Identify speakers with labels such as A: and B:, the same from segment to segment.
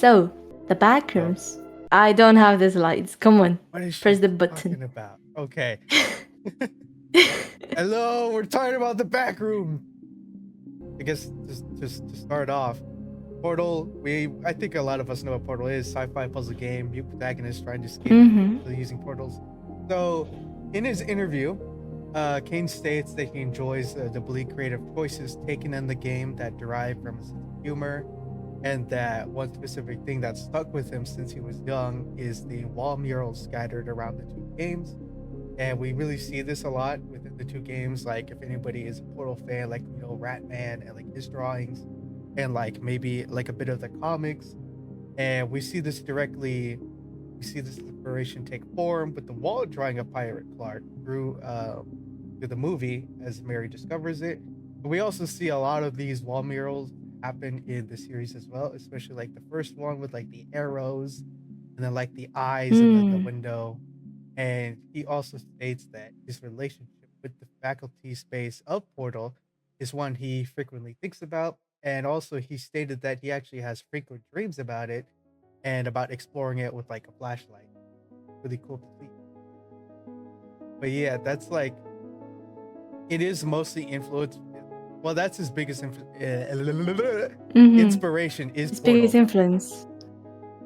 A: So, the
B: Oh,
A: backrooms. I don't have the slides. Come on,
B: what is she
A: press the button.
B: talking about? Okay. Hello, we're talking about the back room. I guess just to start off, Portal. I think a lot of us know what Portal is. Sci-fi puzzle game. You protagonist trying to escape
A: Mm-hmm.
B: using portals. So, in his interview, Kane states that he enjoys the bleak creative choices taken in the game that derive from his sense of humor, and that one specific thing that stuck with him since he was young is the wall murals scattered around the two games. And we really see this a lot within the two games. Like, if anybody is a Portal fan, like, Ratman and like his drawings, and like maybe like a bit of the comics. And we see this directly. We see this inspiration take form with the wall drawing of Pirate Clark through the movie as Mary discovers it. But we also see a lot of these wall murals happen in the series as well, especially like the first one with like the arrows and then like the eyes in the
A: Mm.
B: window. And he also states that his relationship with the faculty space of Portal is one he frequently thinks about. And also, he stated that he actually has frequent dreams about it and about exploring it with like a flashlight. Really cool to see. But yeah, that's like, it is mostly influenced. Well, that's his biggest
A: Mm-hmm.
B: inspiration is
A: His biggest
B: Portal.
A: influence.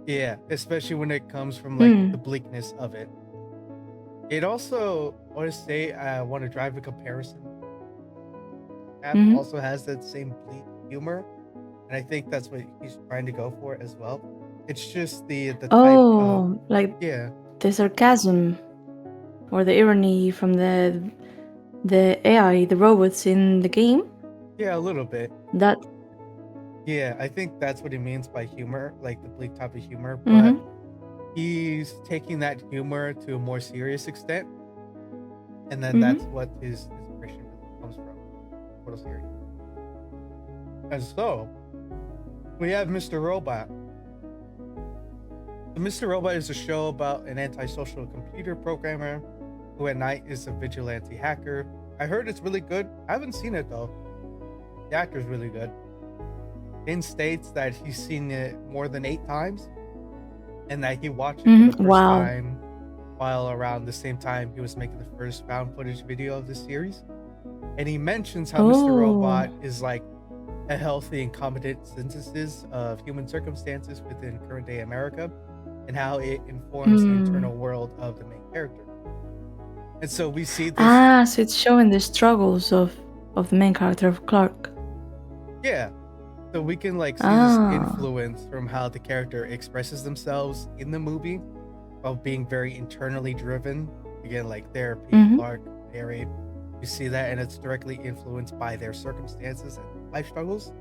B: Yeah, especially when it comes from like
A: Hmm.
B: the bleakness of it. It also, I want to say, I want to drive a comparison. App
A: Mm-hmm.
B: also has that same bleak humor, and I think that's what he's trying to go for as well. It's just the type of,
A: Oh, like
B: yeah,
A: the sarcasm or the irony from the AI, the robots in the game.
B: yeah, a little bit.
A: That.
B: Yeah, I think that's what he means by humor, like the bleak type of humor. But
A: Mm-hmm.
B: he's taking that humor to a more serious extent, and then
A: Mm-hmm.
B: that's what his inspiration really comes from. Portal series. And so we have Mr. Robot. Mr. Robot is a show about an antisocial computer programmer who at night is a vigilante hacker. I heard it's really good. I haven't seen it though. The actor's really good. In states that he's seen it more than 8 times, and that he watched it for the first
A: Wow.
B: time while around the same time he was making the first found footage video of the series. And he mentions how Mr. Robot is like a healthy and competent synthesis of human circumstances within current day America, and how it informs the internal world of the main character. And so we see this.
A: So it's showing the struggles of the main character of Clark.
B: Yeah. So we can like see this influence from how the character expresses themselves in the movie, of being very internally driven. Again, like therapy, Clark, Mary. You see that, and it's directly influenced by their circumstances and life struggles.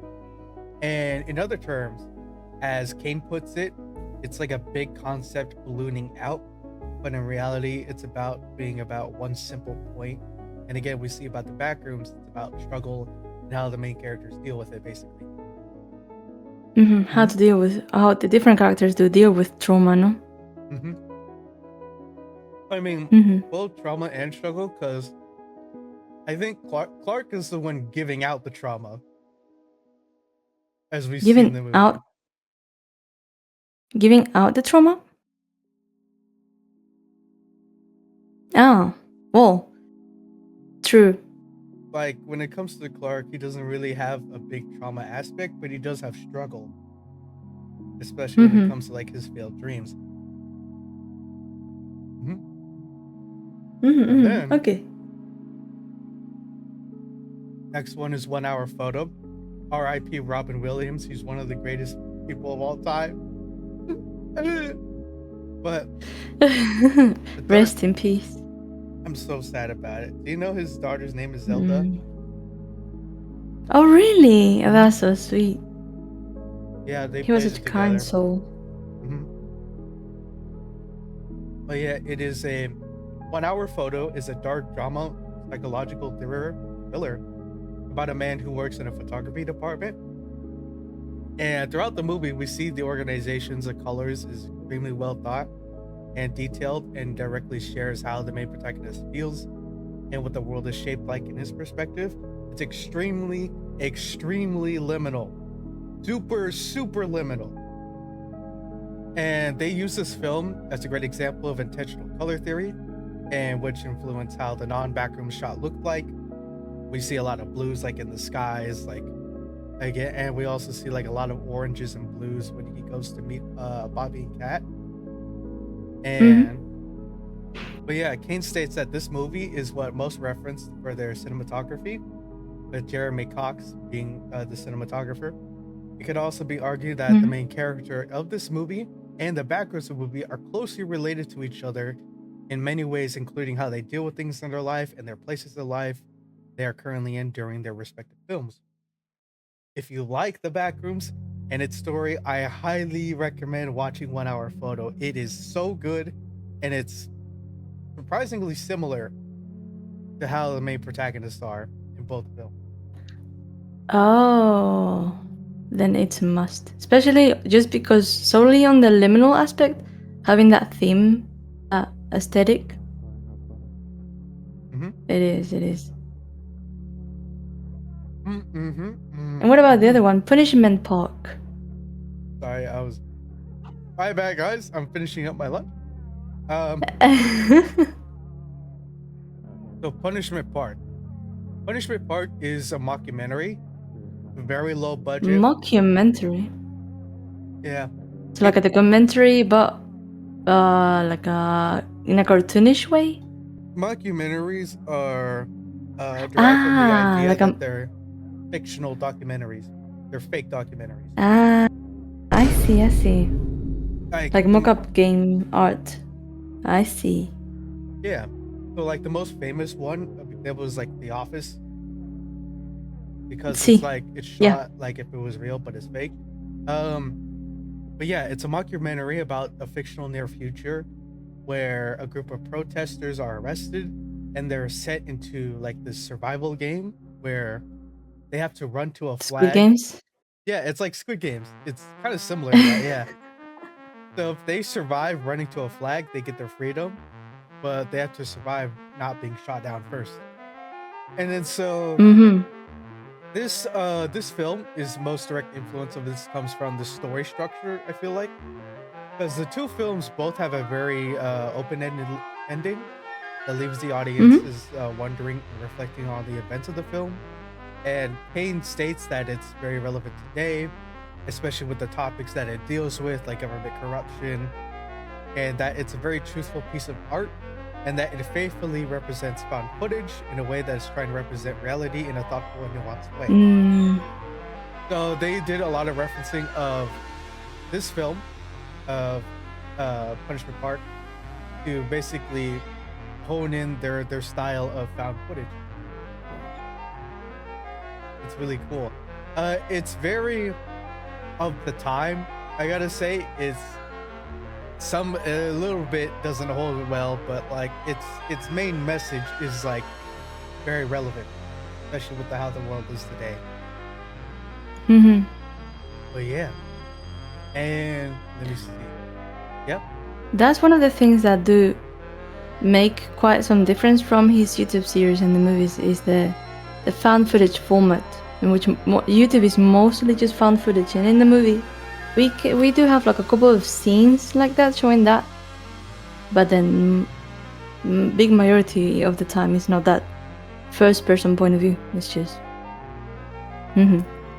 B: And in other terms, as Kane puts it, it's like a big concept ballooning out, but in reality, it's about being about one simple point. And again, we see about the backrooms, it's about struggle and how the main characters deal with it, basically.
A: How to deal with, how the different characters do deal with trauma, no?
B: I mean, both trauma and struggle, because I think Clark is the one giving out the trauma, as we see in the movie.
A: Giving out the trauma? Oh, well, true.
B: Like, when it comes to Clark, he doesn't really have a big trauma aspect, but he does have struggle, especially when it comes to like his failed dreams. And then,
A: okay.
B: next one is 1 Hour Photo. R.I.P. Robin Williams. He's one of the greatest people of all time. But
A: rest in peace.
B: I'm so sad about it. Do you know his daughter's name is Zelda?
A: Oh, really? Oh, that's so sweet.
B: Yeah,
A: he was such a kind soul.
B: But yeah, it is a 1 Hour Photo is a dark drama, psychological thriller about a man who works in a photography department. And throughout the movie, we see the organization's colors is extremely well thought and detailed, and directly shares how the main protagonist feels and what the world is shaped like in his perspective. It's extremely, extremely liminal. Super, super liminal. And they use this film as a great example of intentional color theory, and which influenced how the non-backroom shot looked like. We see a lot of blues like in the skies, like again, and we also see like a lot of oranges and blues when he goes to meet Bobby and Kat. And but yeah, Kane states that this movie is what most referenced for their cinematography, with Jeremy Cox being the cinematographer. It could also be argued that the main character of this movie and the backgrounds of the movie are closely related to each other in many ways, including how they deal with things in their life and their places in life they are currently in during their respective films. If you like the Backrooms and its story, I highly recommend watching 1 Hour Photo. It is so good, and it's surprisingly similar to how the main protagonists are in both films.
A: Oh, then it's a must. Especially just because solely on the liminal aspect, having that theme, that aesthetic. It is. And what about the other one, Punishment Park?
B: Sorry, my bad, guys. I'm finishing up my lunch. So Punishment Park. Punishment Park is a mockumentary, very low budget.
A: Mockumentary.
B: Yeah.
A: It's like a documentary, but like in a cartoonish way.
B: Mockumentaries are derived from the idea
A: like
B: that they're fictional documentaries. They're fake documentaries.
A: I see. Like mock-up game art. I see.
B: Yeah. So like the most famous one, that was like The Office, because it's like it's shot like if it was real, but it's fake. But yeah, it's a mockumentary about a fictional near future where a group of protesters are arrested and they're set into like this survival game where they have to run to a flag.
A: Squid Games?
B: Yeah, it's like Squid Games. It's kind of similar to that, yeah. So if they survive running to a flag, they get their freedom, but they have to survive not being shot down first. And then so this film is most direct influence of this comes from the story structure, I feel like. Because the two films both have a very open-ended ending that leaves the audiences wondering and reflecting on the events of the film. And Kane states that it's very relevant today, especially with the topics that it deals with, like government corruption, and that it's a very truthful piece of art, and that it faithfully represents found footage in a way that is trying to represent reality in a thoughtful and nuanced way. So they did a lot of referencing of this film, of Punishment Park, to basically hone in their style of found footage. It's really cool. It's very of the time, I gotta say. It's a little bit doesn't hold well, but like its main message is like very relevant, especially with how the world is today. But yeah, and let me see. Yep.
A: That's one of the things that do make quite some difference from his YouTube series and the movies, is the found footage format, in which YouTube is mostly just found footage, and in the movie we do have like a couple of scenes like that showing that, but then big majority of the time it's not that first person point of view. It's just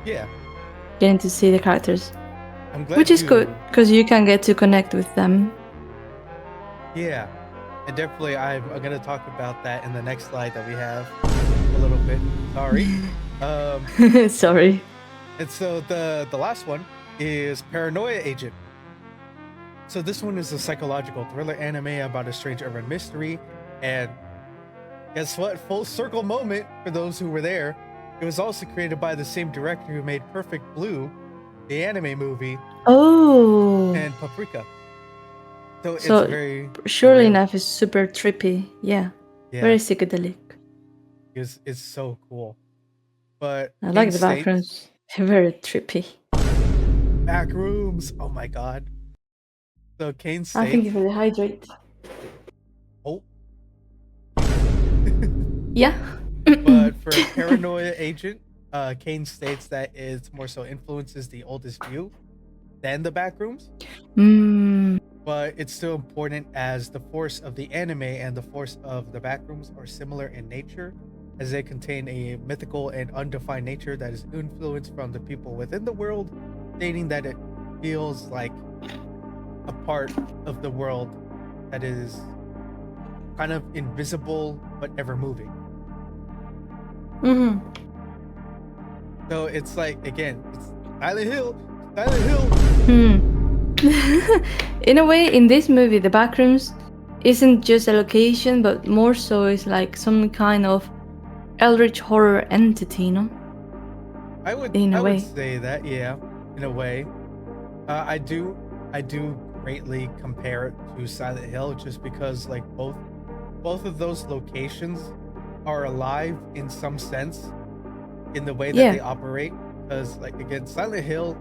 A: getting to see the characters, which is good because you can get to connect with them.
B: Yeah, and definitely I'm gonna talk about that in the next slide that we have a little bit. Sorry.
A: Sorry.
B: And so the last one is Paranoia Agent. So this one is a psychological thriller anime about a strange urban mystery, and guess what? Full circle moment for those who were there. It was also created by the same director who made Perfect Blue, the anime movie. And Paprika. So it's very
A: surely enough is super trippy. Yeah. Very psychedelic.
B: It's so cool. But
A: I like the backgrounds. Very trippy.
B: Backrooms. Oh my god. So Kane states,
A: I think you really hydrate.
B: Oh.
A: Yeah.
B: But for Paranoia Agent, Kane states that it more so influences the oldest view than the Backrooms. And that it faithfully represents found footage in a way that is trying to represent reality in a thoughtful and nuanced way. So but it's still important as the force of the anime and the force of the Backrooms are similar in nature, as they contain a mythical and undefined nature that is influenced from the people within the world, stating that it feels like a part of the world that is kind of invisible but ever moving.
A: Mm-hmm.
B: So it's like, again, it's Silent Hill, Silent Hill.
A: In a way, in this movie, the Backrooms isn't just a location, but more so is like some kind of eldritch horror entity, no?
B: I would say that, yeah, in a way. I do greatly compare it to Silent Hill, just because like both of those locations are alive in some sense in the way that they operate. Because like, again, Silent Hill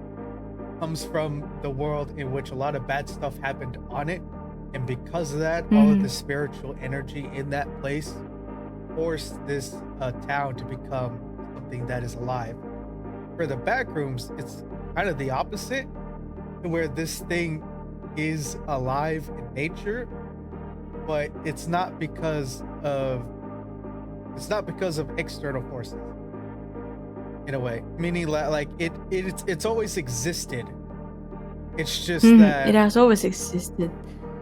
B: comes from the world in which a lot of bad stuff happened on it, and because of that, all of the spiritual energy in that place forced this town to become something that is alive. For the Backrooms, it's kind of the opposite, where this thing is alive in nature, but it's not because of external forces. In a way, meaning like it's always existed. It's just that
A: it has always existed.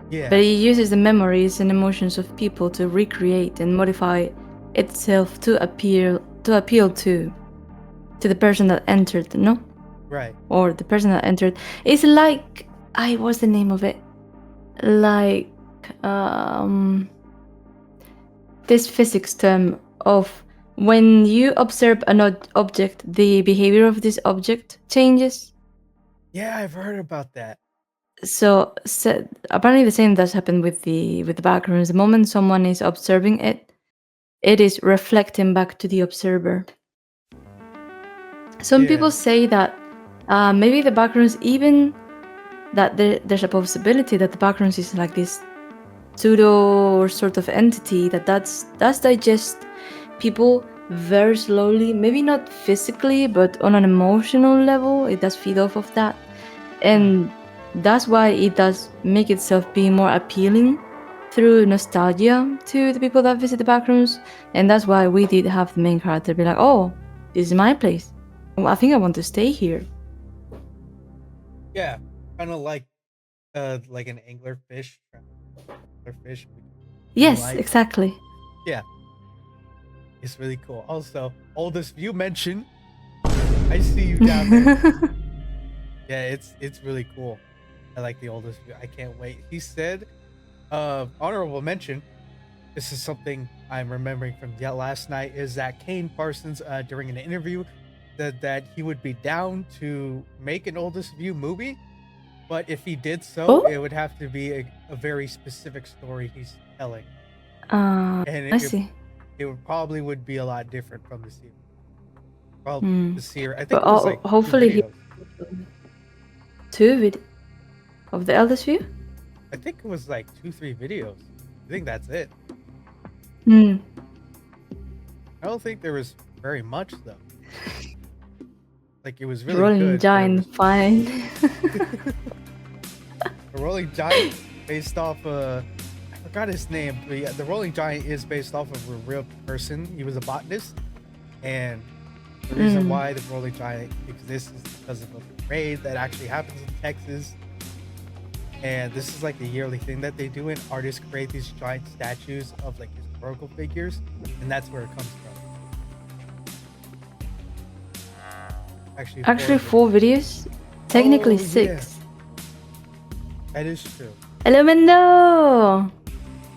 B: Yeah.
A: But it uses the memories and emotions of people to recreate and modify itself to appeal to the person that entered, no?
B: Right.
A: Or the person that entered. It's like, what's the name of it? Like this physics term of when you observe an object, the behavior of this object changes.
B: Yeah, I've heard about that.
A: So apparently the same does happen with the Backrooms. The moment someone is observing it, it is reflecting back to the observer. Some people say that maybe the Backrooms, even that there's a possibility that the Backrooms is like this pseudo or sort of entity that's digest people very slowly, maybe not physically, but on an emotional level, it does feed off of that. And that's why it does make itself be more appealing through nostalgia to the people that visit the Backrooms. And that's why we did have the main character be like, oh, this is my place. I think I want to stay here.
B: Yeah, kind of like an anglerfish.
A: Yes, exactly.
B: Yeah. It's really cool. Also, Oldest View mentioned. I see you down there. Yeah, it's really cool. I like the Oldest View. I can't wait. He said, honorable mention. This is something I'm remembering from last night, is that Kane Parsons, during an interview, said that he would be down to make an Oldest View movie, but if he did so, it would have to be a very specific story he's telling. And
A: I see.
B: It would be a lot different from the series. Probably the series. I think
A: but
B: it was like
A: hopefully two of the Eldest View.
B: I think it was like 2-3 videos. I think that's it.
A: I
B: don't think there was very much though. Like, it was really
A: Rolling
B: good.
A: Giant, fine.
B: The Rolling Giant, based off I forgot his name, but yeah, the Rolling Giant is based off of a real person. He was a botanist, and the reason why the Rolling Giant exists is because of a raid that actually happens in Texas. And this is like a yearly thing that they do, and artists create these giant statues of like historical figures, and that's where it comes from. Actually, 4 videos.
A: Technically 6.
B: Yeah. That is true.
A: Hello, Mendo.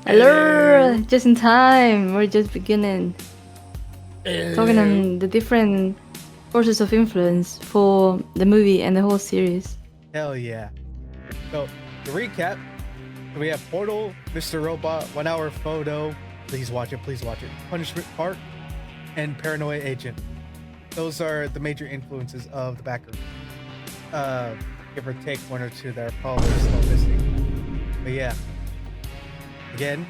A: Hello. Just in time. We're just beginning. Talking on the different forces of influence for the movie and the whole series.
B: Hell yeah. So, to recap, we have Portal, Mr. Robot, 1 Hour Photo, please watch it, Punishment Park, and Paranoia Agent. Those are the major influences of the Backrooms. Give or take 1 or 2 that are probably still missing. But yeah, again,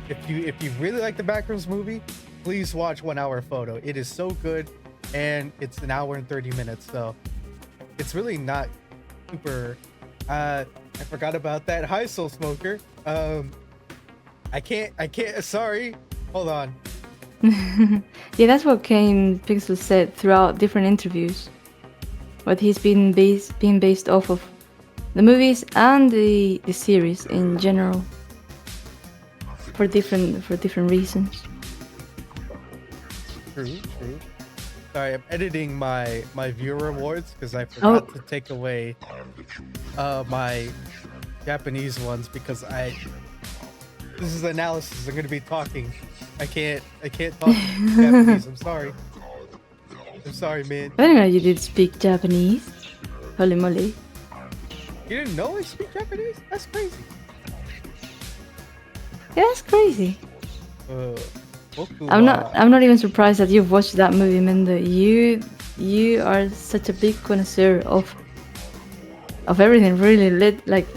B: if you really like the Backrooms movie, please watch 1 Hour Photo. It is so good, and it's 1 hour and 30 minutes, so it's really not super. I I forgot about that. Hi, Soul Smoker. I can't. Sorry. Hold on.
A: Yeah, that's what Kane Pixel said throughout different interviews. But he's been based off of the movies and the series in general for different reasons.
B: True. Sorry, I'm editing my viewer awards because I forgot to take away my Japanese ones because this is analysis. I'm gonna be talking. I can't talk Japanese. I'm sorry. Man.
A: I didn't know you did speak Japanese. Holy moly.
B: You didn't know I speak Japanese? That's crazy.
A: Yeah, that's crazy.
B: Boku
A: I'm not even surprised that you've watched that movie, Mendo. You are such a big connoisseur of everything, really, like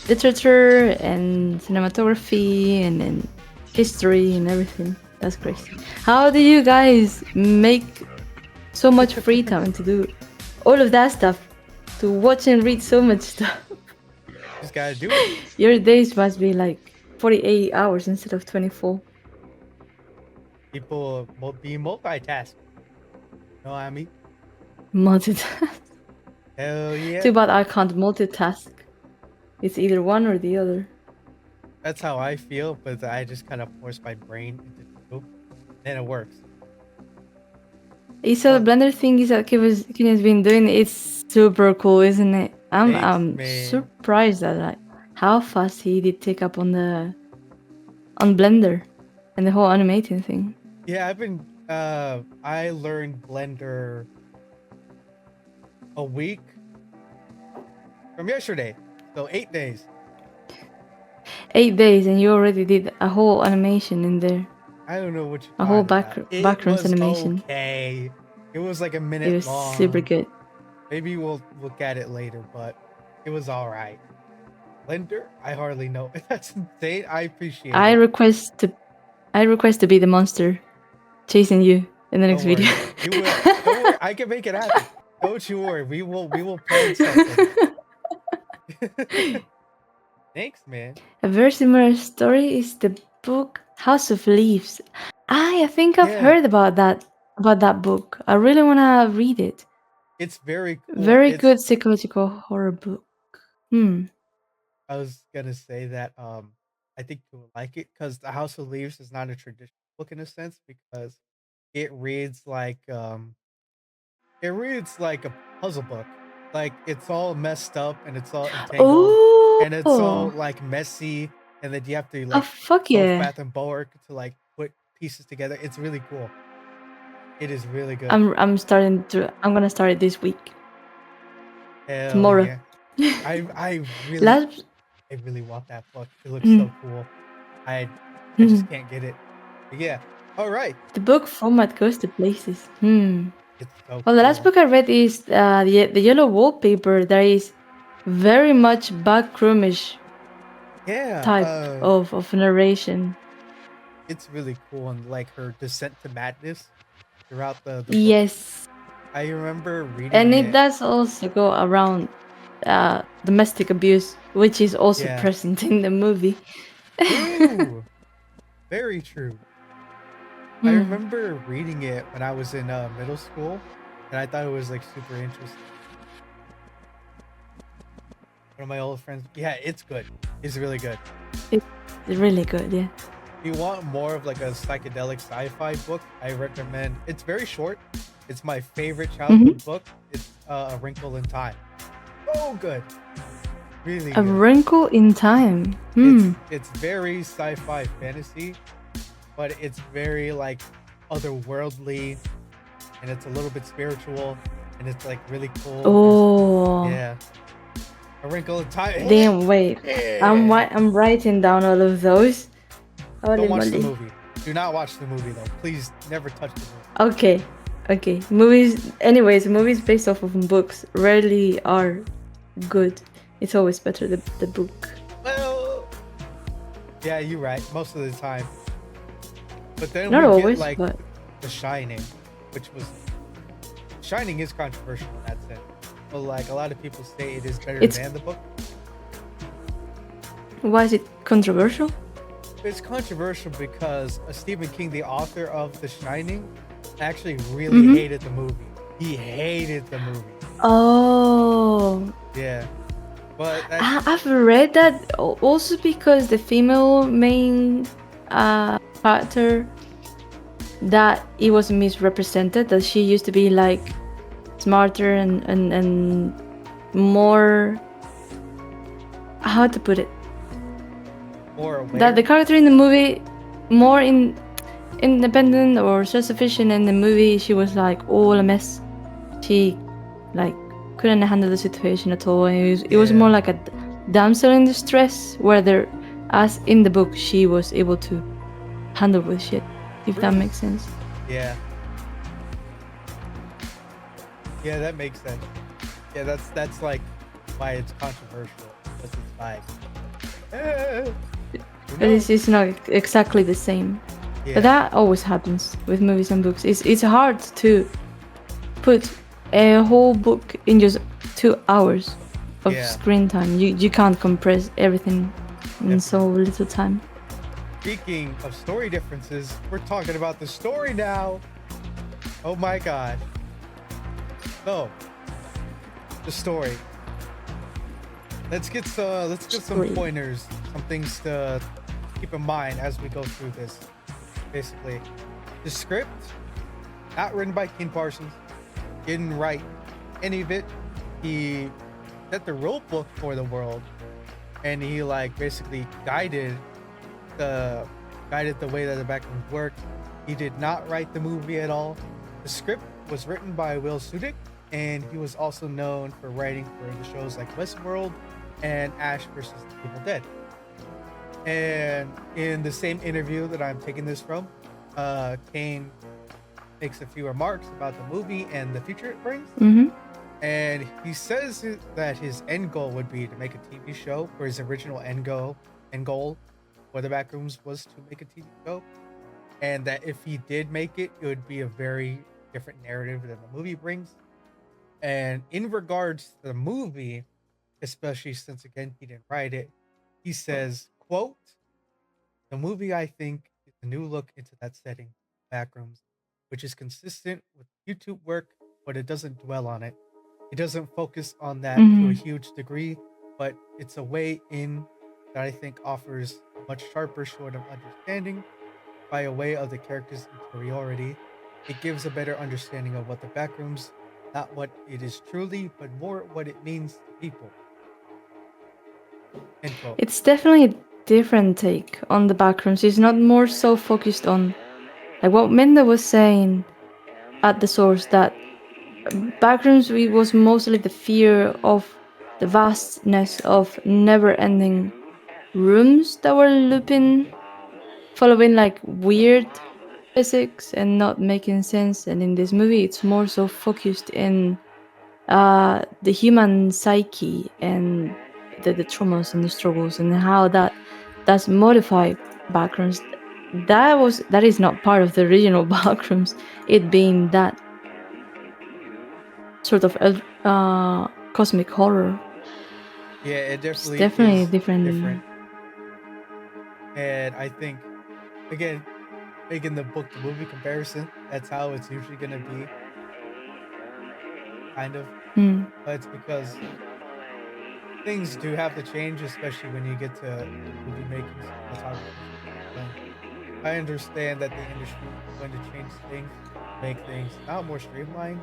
A: literature and cinematography and history and everything. That's crazy. How do you guys make so much free time to do all of that stuff, to watch and read so much stuff?
B: Just gotta do it.
A: Your days must be like 48 hours instead of 24.
B: People be multitask. Know what I mean?
A: Multitask.
B: Hell yeah.
A: Too bad I can't multitask. It's either one or the other.
B: That's how I feel, but I just kind of force my brain into two, and it works.
A: You saw the blender thing that Ken has been doing. It's super cool, isn't it? I'm surprised at like how fast he did take up on Blender and the whole animating thing.
B: Yeah, I learned Blender a week from yesterday, so 8 days.
A: 8 days, and you already did a whole animation in there.
B: I don't know what you.
A: A whole backgrounds animation.
B: Okay, it was like a minute long.
A: It was super good.
B: Maybe we'll look at it later, but it was all right. Blender, I hardly know. That's insane. I appreciate it.
A: I request to be the monster chasing you in the next video.
B: You will. Don't worry, I can make it happen. Don't you worry. We will plan something. Thanks, man.
A: A very similar story is the book House of Leaves. I think I've heard about that book. I really want to read it.
B: It's very cool.
A: Very good psychological horror book.
B: I was gonna say that I think you would like it because the House of Leaves is not a traditional book in a sense because it reads like a puzzle book. Like it's all messed up and it's all entangled and it's all like messy, and then you have to like go Bath and Bulwark to like put pieces together. It's really cool. It is really good.
A: I'm gonna start it this week.
B: Hell
A: tomorrow.
B: Yeah. I really want that book. It looks so cool. I just can't get it. But yeah. All right.
A: The book format goes to places.
B: It's so
A: well, the last book I read is the Yellow Wallpaper. There is very much backroomish type of narration.
B: It's really cool, and like her descent to madness throughout the book.
A: Yes.
B: I remember reading
A: and it does also go around domestic abuse, which is also present in the movie.
B: True. Very true. I remember reading it when I was in middle school, and I thought it was like super interesting. One of my old friends, it's good. It's really good.
A: It's really good, yeah.
B: If you want more of like a psychedelic sci-fi book, I recommend. It's very short. It's my favorite childhood book. It's A Wrinkle in Time. So good. Really good.
A: A Wrinkle in Time.
B: It's very sci-fi fantasy, but it's very like otherworldly, and it's a little bit spiritual, and it's like really cool.
A: Oh.
B: Yeah. A Wrinkle in Time.
A: Damn, wait.
B: Yeah.
A: I'm writing down all of those.
B: Don't watch the movie. Do not watch the movie though. Please never touch the movie.
A: Okay. Movies based off of books rarely are good. It's always better the book.
B: Well, yeah, you're right. Most of the time. But then
A: not
B: we
A: always,
B: get like
A: but...
B: The Shining, which was Shining is controversial in that sense. But like a lot of people say it is better than the book.
A: Why is it controversial?
B: It's controversial because Stephen King, the author of The Shining, actually really
A: Mm-hmm.
B: hated the movie. He hated the movie.
A: Oh,
B: Yeah, but that's
A: I've read that also because the female main character, that it was misrepresented, that she used to be like smarter and more, how to put it,
B: more aware.
A: that the character in the movie more independent or self-sufficient. In the movie she was like all a mess. She like couldn't handle the situation at all, and it was more like a damsel in distress, where there, as in the book, she was able to handle with shit, if that makes sense.
B: Yeah. Yeah, that makes sense. Yeah, that's like why it's controversial. Because it's like,
A: But it's not exactly the same.
B: Yeah.
A: But that always happens with movies and books. It's hard to put a whole book in just 2 hours of screen time. You can't compress everything in so little time.
B: Speaking of story differences, we're talking about the story now. Oh my god. So, the story. Let's get some pointers, some things to keep in mind as we go through this. Basically, the script, not written by Ken Parsons, didn't write any of it. He set the rule book for the world, and he like basically guided the way that the Backrooms worked. He did not write the movie at all. The script was written by Will Sudick, and he was also known for writing for the shows like Westworld and Ash vs. the Evil Dead. And in the same interview that I'm taking this from, Kane makes a few remarks about the movie and the future it brings.
A: Mm-hmm.
B: And he says that his end goal would be to make a TV show, where his original end goal for the Backrooms was to make a TV show. And that if he did make it, it would be a very different narrative than the movie brings. And in regards to the movie, especially since, again, he didn't write it, he says, quote, "The movie, I think, is a new look into that setting, Backrooms, which is consistent with YouTube work, but it doesn't dwell on it. It doesn't focus on that to a huge degree, but it's a way in that I think offers a much sharper sort of understanding by a way of the character's interiority. It gives a better understanding of what the Backrooms, not what it is truly, but more what it means to people." End quote.
A: It's definitely a different take on the Backrooms. It's not more so focused on, like what Menda was saying at the source, that Backrooms was mostly the fear of the vastness of never-ending rooms that were looping, following like weird physics and not making sense. And in this movie, it's more so focused in the human psyche and the traumas and the struggles, and how that's modified Backrooms. That is not part of the original Backrooms, it being that sort of cosmic horror.
B: Yeah, it definitely
A: It's definitely
B: is
A: different.
B: And I think, again, making the book to movie comparison, that's how it's usually going to be. Kind of. But it's because things do have to change, especially when you get to movie making. That's how I understand that the industry is going to change things, make things not more streamlined.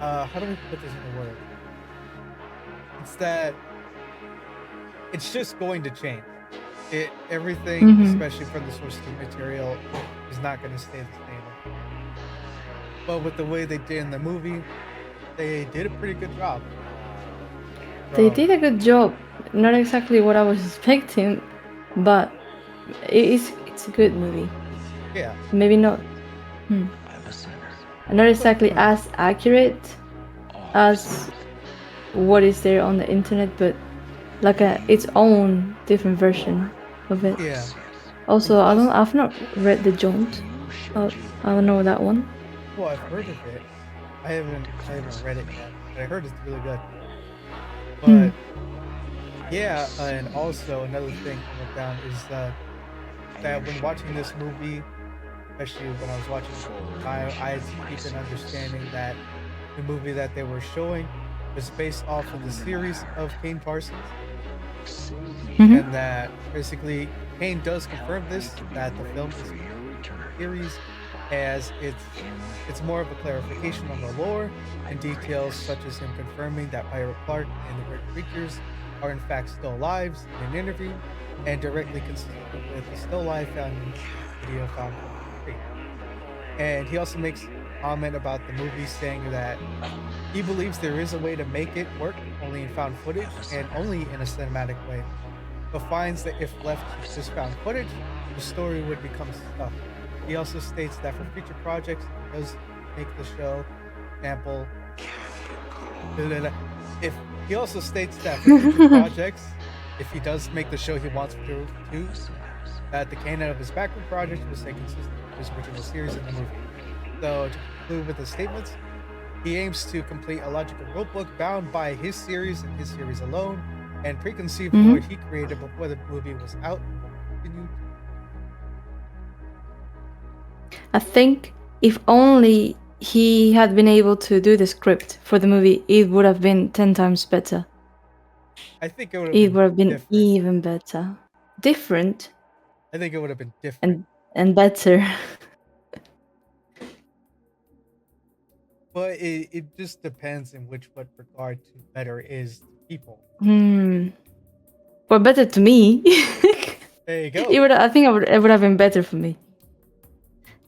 B: How do we put this in a word? It's that it's just going to change. Everything, especially from the source material, is not going to stay the same. But with the way they did in the movie, they did a pretty good job.
A: They did a good job. Not exactly what I was expecting, but it's a good movie.
B: Yeah.
A: Maybe not. Not exactly as accurate as what is there on the internet, but like its own different version of it.
B: Yeah.
A: Also, I've not read The Jaunt. I don't know that one.
B: Well, I've heard of it. I haven't read it yet, but I heard it's really good. But Yeah, and also another thing I wrote down is that when watching this movie, especially when I was watching it, I had to keep an understanding that the movie that they were showing was based off of the series of Kane Parsons,
A: Hmm.
B: and that basically Kane does confirm this that the film is series as it's more of a clarification on the lore and details such as him confirming that Pirate Clark and the weird creatures are in fact still alive in an interview and directly consistent with the still life found in the video found from the tree. And he also makes a comment about the movie saying that he believes there is a way to make it work only in found footage and only in a cinematic way, but finds that if left to just found footage, the story would become stuck. He also states that for future projects, he does make the show. Example, if he also states that for future projects, if he does make the show he wants to, that the canon of his backroom projects will stay consistent with his original series in the movie. So to conclude with the statements, he aims to complete a logical rulebook bound by his series and his series alone, and preconceived
A: Hmm.
B: lore he created before the movie was out. Continue.
A: I think if only he had been able to do the script for the movie, it would have been 10 times better.
B: I think it would have
A: It
B: been
A: would have been
B: different.
A: even better. Different
B: I think it would have been different.
A: and better.
B: But it just depends in what regard to better is to people.
A: Well, better to me.
B: There you
A: It
B: go.
A: would. I think it would have been better for me.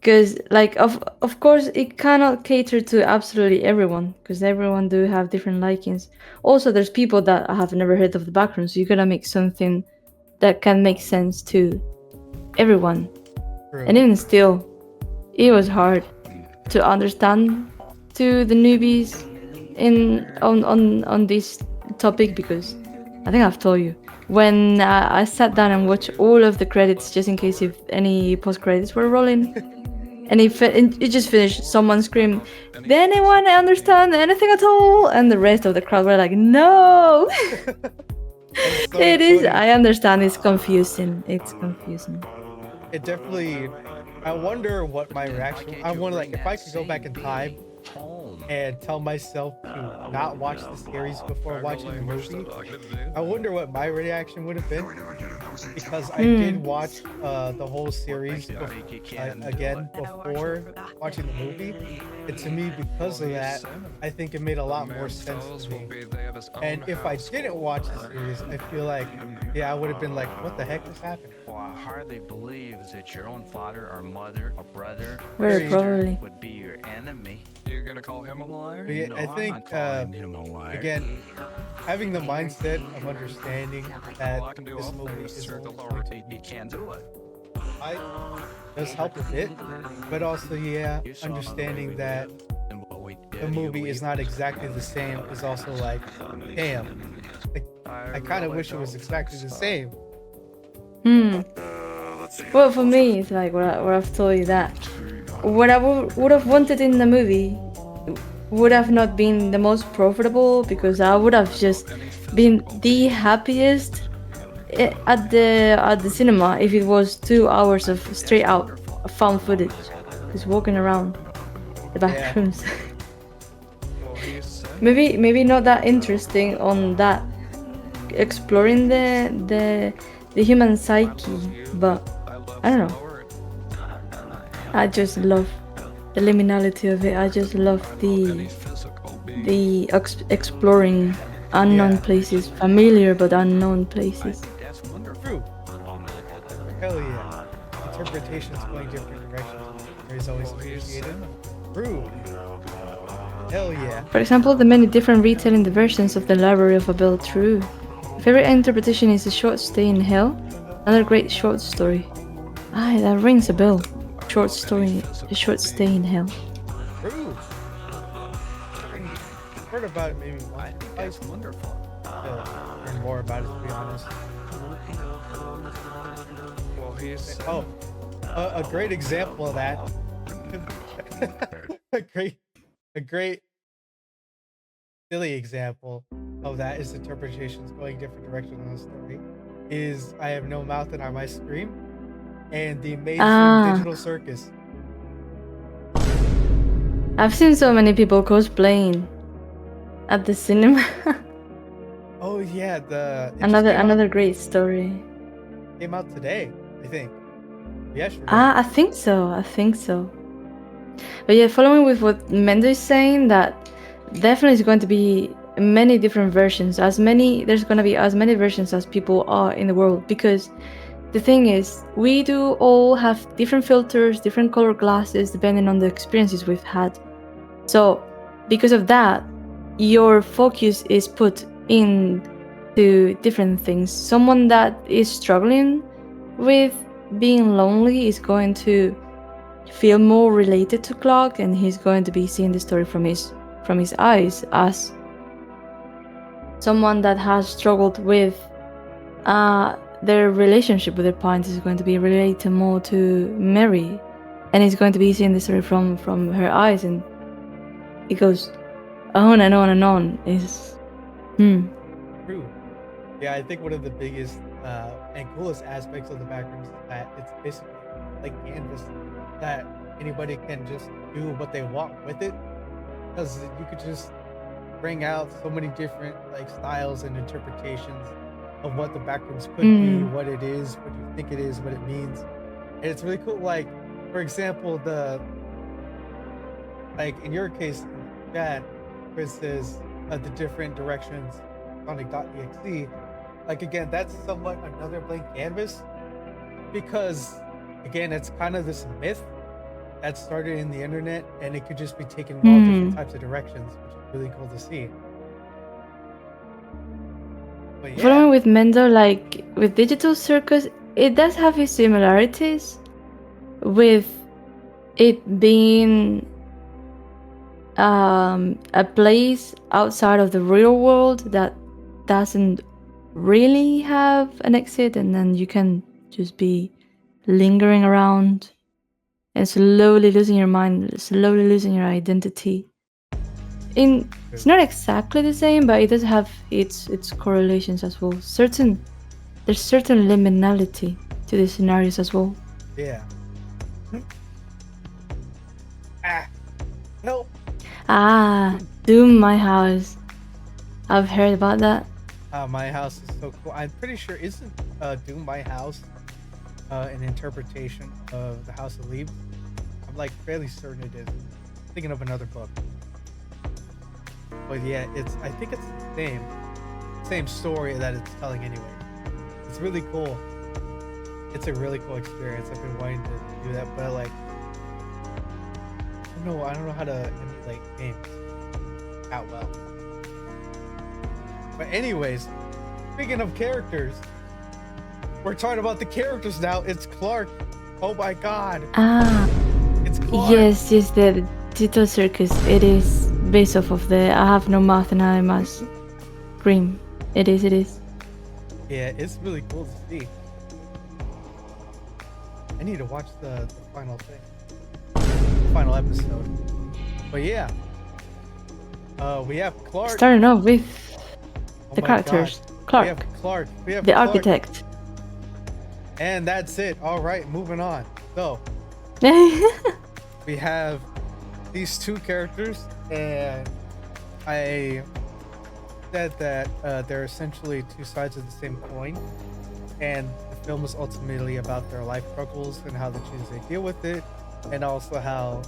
A: Because, like, of course, it cannot cater to absolutely everyone. Because everyone do have different likings. Also, there's people that have never heard of the background, so you gotta make something that can make sense to everyone. And
B: True.
A: even still, it was hard to understand to the newbies in on this topic, because I think I've told you when I sat down and watched all of the credits just in case if any post credits were rolling, and it just finished. Someone screamed, "Did anyone understand anything at all?" And the rest of the crowd were like, "No."
B: That's so
A: It is.
B: funny.
A: I understand. It's confusing. It's confusing.
B: It definitely. I wonder what my reaction. I wonder, like, if I could go back in time and tell myself to not watch the series before watching the movie. I wonder what my reaction would have been, because I did watch the whole series again before watching the movie, and to me, because of that, I think it made a lot more sense to me. And if I didn't watch the series, I feel like, yeah, I would have been like, what the heck is happening?
C: Well, I hardly believe that your own father or mother or brother or
A: Very
B: Very
C: sister
A: probably.
C: would be your enemy.
D: You're gonna call him a liar?
B: But yeah,
C: No,
B: I
C: I'm
B: think
C: not calling him a liar.
B: again, having the mindset of understanding that
D: All I can do
B: this
D: all
B: movie
D: is
B: is
D: serve the
B: only
D: Lord.
B: going to
C: You can't do it.
B: I does help a bit, but also, yeah, understanding that
C: And what we did,
B: the
C: you
B: movie is
C: leave
B: not
C: it.
B: exactly the same is also like, damn, I kind of wish it was exactly the same.
A: Well, for me, it's like what I've told you, that what I would have wanted in the movie would have not been the most profitable, because I would have just been the happiest at the cinema if it was 2 hours of straight out found footage, just walking around the
B: Yeah.
A: back rooms.
D: Well, he said
A: Maybe not that interesting on that, exploring the human psyche, but I don't know. I just love the liminality of it. I just love the exploring unknown
B: Yeah.
A: places, familiar but unknown places.
C: That's wonderful.
B: True. Hell yeah. Interpretations going different directions is always appreciated. True. Hell yeah.
A: For example, the many different retelling the versions of the Library of Babel. True. Favorite interpretation is A Short Stay in Hell, another great short story. Aye, that rings a bell. Short story, A Short Stay in Hell.
B: True. Heard about it maybe
C: I
B: once.
C: think that's wonderful.
B: Learn more about it, to be honest.
D: well, he said
B: Oh, a great example of that. a great silly example of that is interpretations going different directions on the story is I Have No Mouth and I Might Scream and The Amazing
A: Ah,
B: Digital Circus.
A: I've seen so many people cosplaying at the cinema.
B: Oh yeah, it just
A: Another great story.
B: came out today, I think. Yes, you're
A: Ah,
B: right.
A: I think so. But yeah, following with what Mendo is saying, that definitely is going to be many different versions. There's going to be as many versions as people are in the world, because the thing is, we do all have different filters, different color glasses, depending on the experiences we've had. So, because of that, your focus is put into different things. Someone that is struggling with being lonely is going to feel more related to Clark, and he's going to be seeing the story from his eyes. As someone that has struggled with their relationship with their parents is going to be related more to Mary, and he's going to be seeing the story from her eyes, and it goes on and on and on. Is
B: True. Yeah, I think one of the biggest and coolest aspects of the Backrooms is that it's basically like canvas that anybody can just do what they want with it, because you could just bring out so many different like styles and interpretations of what the Backrooms could be, what it is, what you think it is, what it means, and it's really cool. Like, for example, in your case, Chad, where it says the different directions Sonic.exe, like again, that's somewhat another blank canvas, because again, it's kind of this myth that started in the internet, and it could just be taken in all different types of directions, which is really cool to see. But
A: following
B: yeah,
A: with Mendo, like with Digital Circus, it does have its similarities with it being a place outside of the real world that doesn't really have an exit, and then you can just be lingering around and slowly losing your mind, slowly losing your identity. It's not exactly the same, but it does have its correlations as well. There's certain liminality to the scenarios as well.
B: yeah. Help!
A: Doom My House. I've heard about that.
B: My house is so cool. I'm pretty sure isn't Doom My House an interpretation of the House of Leaves? I'm like fairly certain it is. Thinking of another book. But yeah, I think it's the same story that it's telling anyway. It's really cool. It's a really cool experience. I've been wanting to do that, but like I don't know how to emulate games that well. But anyways, speaking of characters, we're talking about the characters now. It's Clark. Oh my god. It's Clark.
A: Yes, the Digital Circus. It is based off of the I Have No Mouth and I Must Scream. It is.
B: Yeah, it's really cool to see. I need to watch the final thing. Final episode. But yeah. We have Clark.
A: Starting off with the characters.
B: God.
A: Clark.
B: We have Clark. We have
A: the
B: Clark.
A: architect.
B: And that's it. All right, moving on. So, we have these two characters, and I said that they're essentially two sides of the same coin, and the film is ultimately about their life struggles and how they choose to deal with it, and also how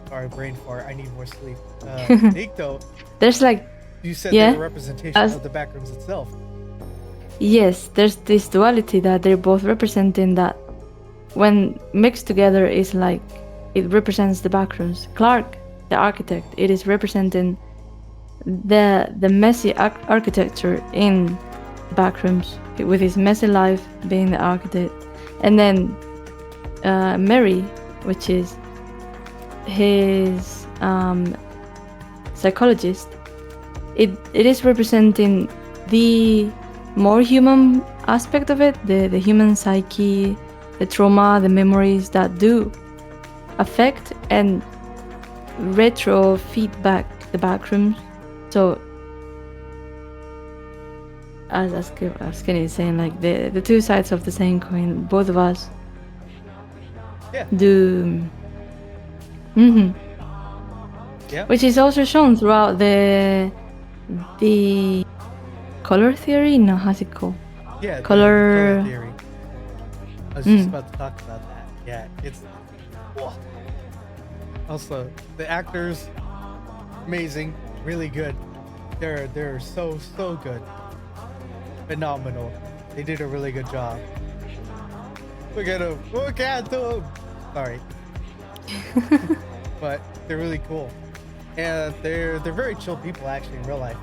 B: sorry, brain fart, I need more sleep. Nikto,
A: There's like,
B: you said
A: yeah,
B: they're a representation of the Backrooms itself.
A: Yes, there's this duality that they're both representing, that when mixed together is like it represents the Backrooms. Clark, the architect, it is representing the messy architecture in the Backrooms, with his messy life being the architect, and then Mary, which is his psychologist. It is representing the more human aspect of it, the human psyche, the trauma, the memories that do affect and retro feedback the backrooms. So as Kenny is saying, like the two sides of the same coin, both of us
B: Yeah.
A: do.
B: Yeah.
A: Which is also shown throughout the color theory. No, how's it called?
B: Yeah. The
A: Color-
B: color theory. I was just about to talk about that. Yeah. It's. Whoa. Also, the actors, amazing, really good. They're so good, phenomenal. They did a really good job. Look at them! Look at them! Sorry, but they're really cool, and they're very chill people actually in real life.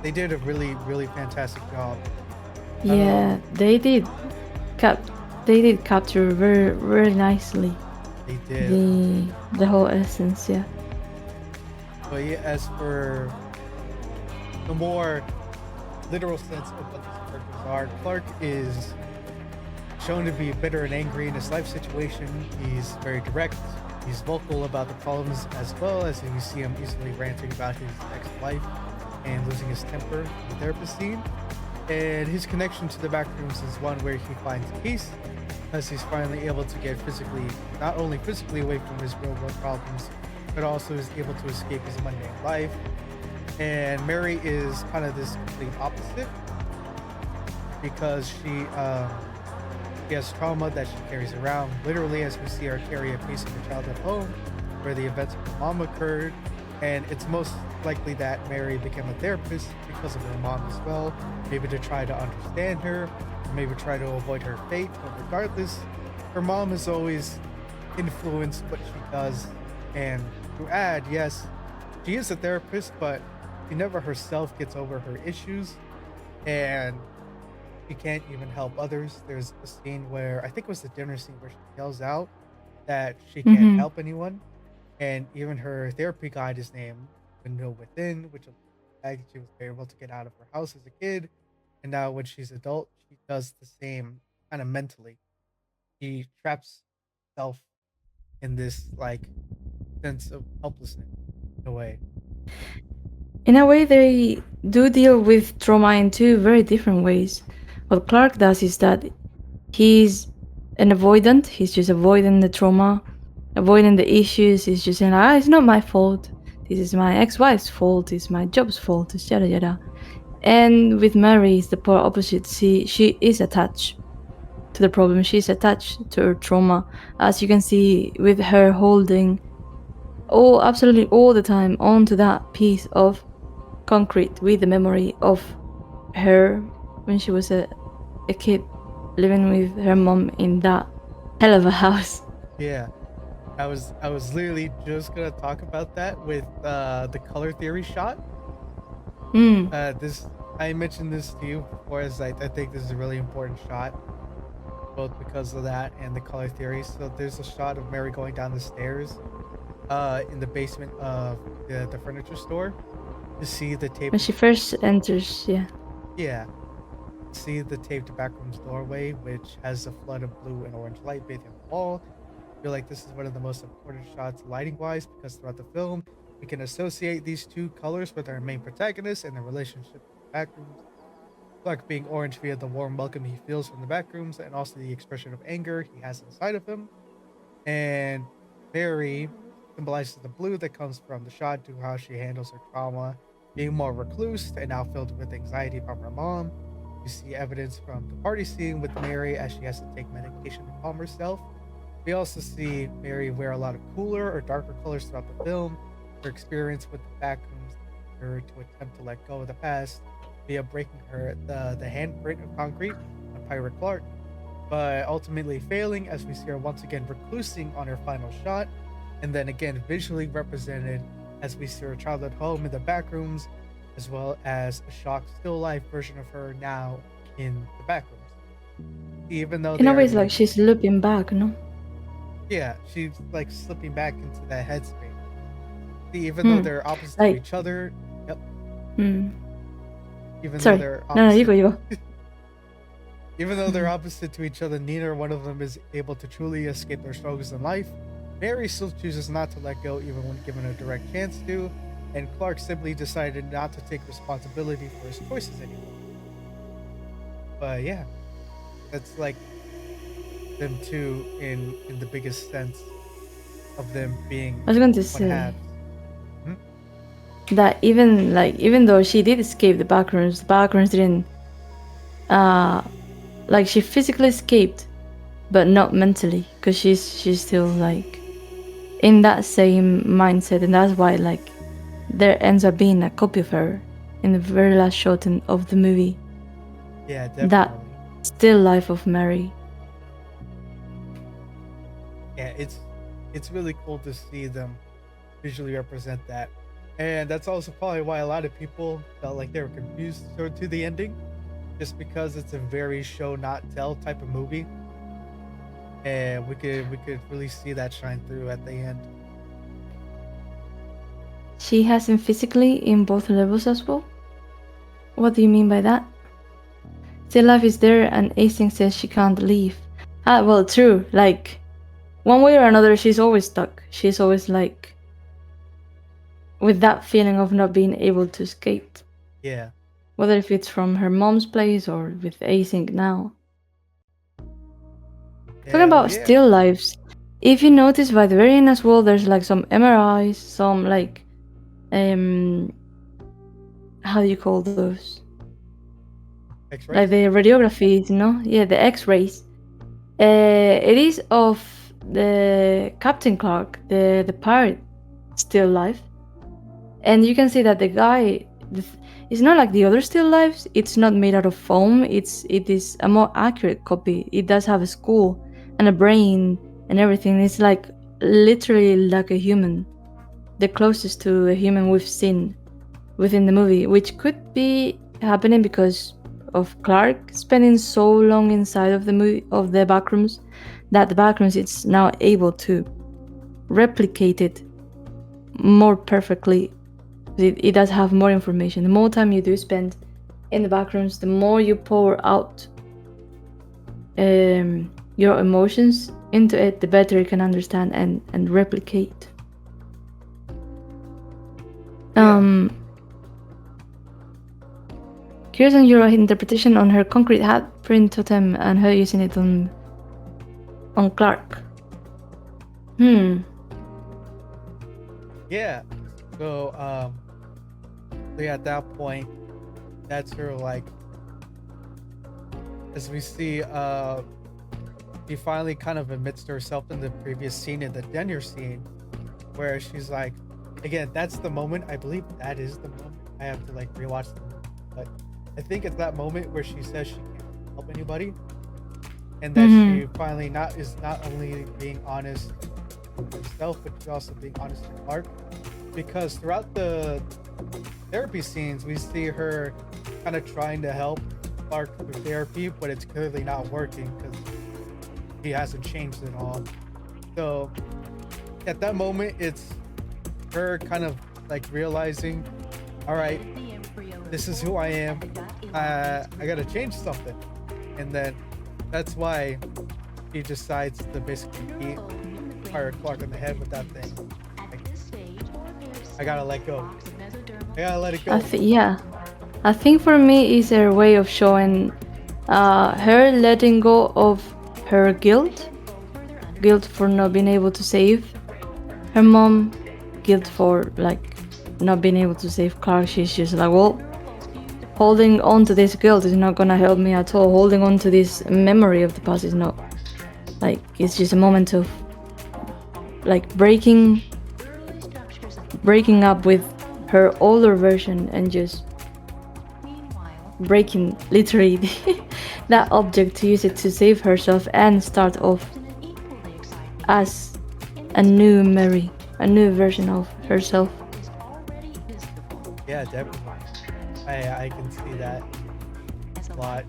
B: They did a really fantastic job.
A: Yeah, they did. They did capture very nicely
B: They did.
A: the whole essence. Yeah.
B: But yeah, as for the more literal sense of what these characters are, Clark is shown to be bitter and angry in his life situation. He's very direct. He's vocal about the problems, as well as you see him easily ranting about his ex-wife and losing his temper in the therapist scene. And his connection to the backrooms is one where he finds peace, because he's finally able to get not only physically away from his real world problems, but also is able to escape his mundane life. And Mary is kind of this complete opposite, because she has trauma that she carries around, literally, as we see her carry a piece of her childhood home where the events of her mom occurred. And it's most likely that Mary became a therapist because of her mom as well, maybe to try to understand her, maybe try to avoid her fate. But regardless, her mom has always influenced what she does. And to add, yes, she is a therapist, but she never herself gets over her issues, and she can't even help others. There's a scene where, I think it was the dinner scene, where she yells out that she can't help anyone, and even her therapy guide is named Window Within, which she was able to get out of her house as a kid, and now when she's adult, she does the same kind of mentally. She traps herself in this like sense of helplessness in a way.
A: In a way, they do deal with trauma in two very different ways. What Clark does is that he's an avoidant. He's just avoiding the trauma, avoiding the issues. He's just saying, it's not my fault. This is my ex-wife's fault. It's my job's fault. It's yada yada. And with Mary, it's the polar opposite. She is attached to the problem. She's attached to her trauma, as you can see with her holding absolutely all the time onto that piece of concrete with the memory of her when she was a kid living with her mom in that hell of a house.
B: Yeah, I was literally just gonna talk about that with the color theory shot. This, I mentioned this to you before, as I think this is a really important shot, both because of that and the color theory. So there's a shot of Mary going down the stairs in the basement of the furniture store to see the tape.
A: When she first enters,
B: Yeah. See the taped backrooms doorway, which has a flood of blue and orange light bathing the wall. I feel like this is one of the most important shots lighting wise, because throughout the film we can associate these two colors with our main protagonist and the relationship with the backrooms. Clark being orange via the warm welcome he feels from the backrooms, and also the expression of anger he has inside of him. And Mary symbolizes the blue that comes from the shot to how she handles her trauma, being more recluse and now filled with anxiety from her mom. You see evidence from the party scene with Mary as she has to take medication to calm herself. We also see Mary wear a lot of cooler or darker colors throughout the film. Her experience with the backrooms her to attempt to let go of the past via breaking the handprint of concrete on Pirate Clark, but ultimately failing as we see her once again reclusing on her final shot, and then again visually represented as we see her childhood home in the backrooms, as well as a shocked still life version of her now in the backrooms. Even though
A: in a way, it's like she's looping back, no?
B: Yeah, she's like slipping back into that headspace. Even though they're opposite of each other. Yep. Even though they're opposite.
A: No, you go.
B: Even though they're opposite to each other, neither one of them is able to truly escape their struggles in life. Mary still chooses not to let go even when given a direct chance to, and Clark simply decided not to take responsibility for his choices anymore. But yeah, that's like them two in the biggest sense of them being
A: I was going to
B: one
A: say
B: half.
A: that even though she did escape the backrooms didn't like she physically escaped, but not mentally, because she's still like in that same mindset, and that's why like there ends up being a copy of her in the very last shot of the movie.
B: Yeah, definitely.
A: That still life of Mary.
B: Yeah, it's really cool to see them visually represent that. And that's also probably why a lot of people felt like they were confused to the ending, just because it's a very show not tell type of movie. And we could really see that shine through at the end.
A: She has him physically in both levels as well? What do you mean by that? Still life is there and Asing says she can't leave. Ah, well, true. Like, one way or another, she's always stuck. She's always like with that feeling of not being able to escape.
B: Yeah.
A: Whether if it's from her mom's place or with Async now. Talking about still lives, if you notice by the very end as well, there's like some MRIs, some like how do you call those?
B: X-rays?
A: Like the radiographies, Yeah, the X-rays. It is of the Captain Clark, the pirate, still alive. And you can see that the guy, it's not like the other still lives. It's not made out of foam. It is a more accurate copy. It does have a skull and a brain and everything. It's like literally like a human, the closest to a human we've seen within the movie, which could be happening because of Clark spending so long inside of the movie, of the backrooms, that the backrooms is now able to replicate it more perfectly. It does have more information. The more time you do spend in the backrooms, the more you pour out your emotions into it, the better you can understand and replicate. Curious on your interpretation on her concrete hat print totem and her using it on Clark.
B: Yeah. So at that point, that's her like, as we see, she finally kind of admits to herself in the previous scene, in the dinner scene, where she's like, again, that's the moment, I believe that is the moment, I have to like rewatch the movie, but I think it's that moment where she says she can't help anybody, and that she finally is not only being honest with herself, but she's also being honest with Clark, because throughout the therapy scenes, we see her kind of trying to help Clark through therapy, but it's clearly not working because he hasn't changed at all. So at that moment, it's her kind of like realizing, all right, this is who I am. I gotta change something. And then that's why she decides to basically fire Clark in the head with that thing. Like, I gotta let go. I gotta let it go.
A: I think for me is a way of showing her letting go of her guilt for not being able to save her mom, guilt for like not being able to save Clark. She's just like, well, holding on to this guilt is not gonna help me at all. Holding on to this memory of the past is not, like, it's just a moment of like breaking up with her older version and just breaking literally that object to use it to save herself and start off as a new Mary, a new version of herself.
B: Yeah, definitely. I can see that a lot.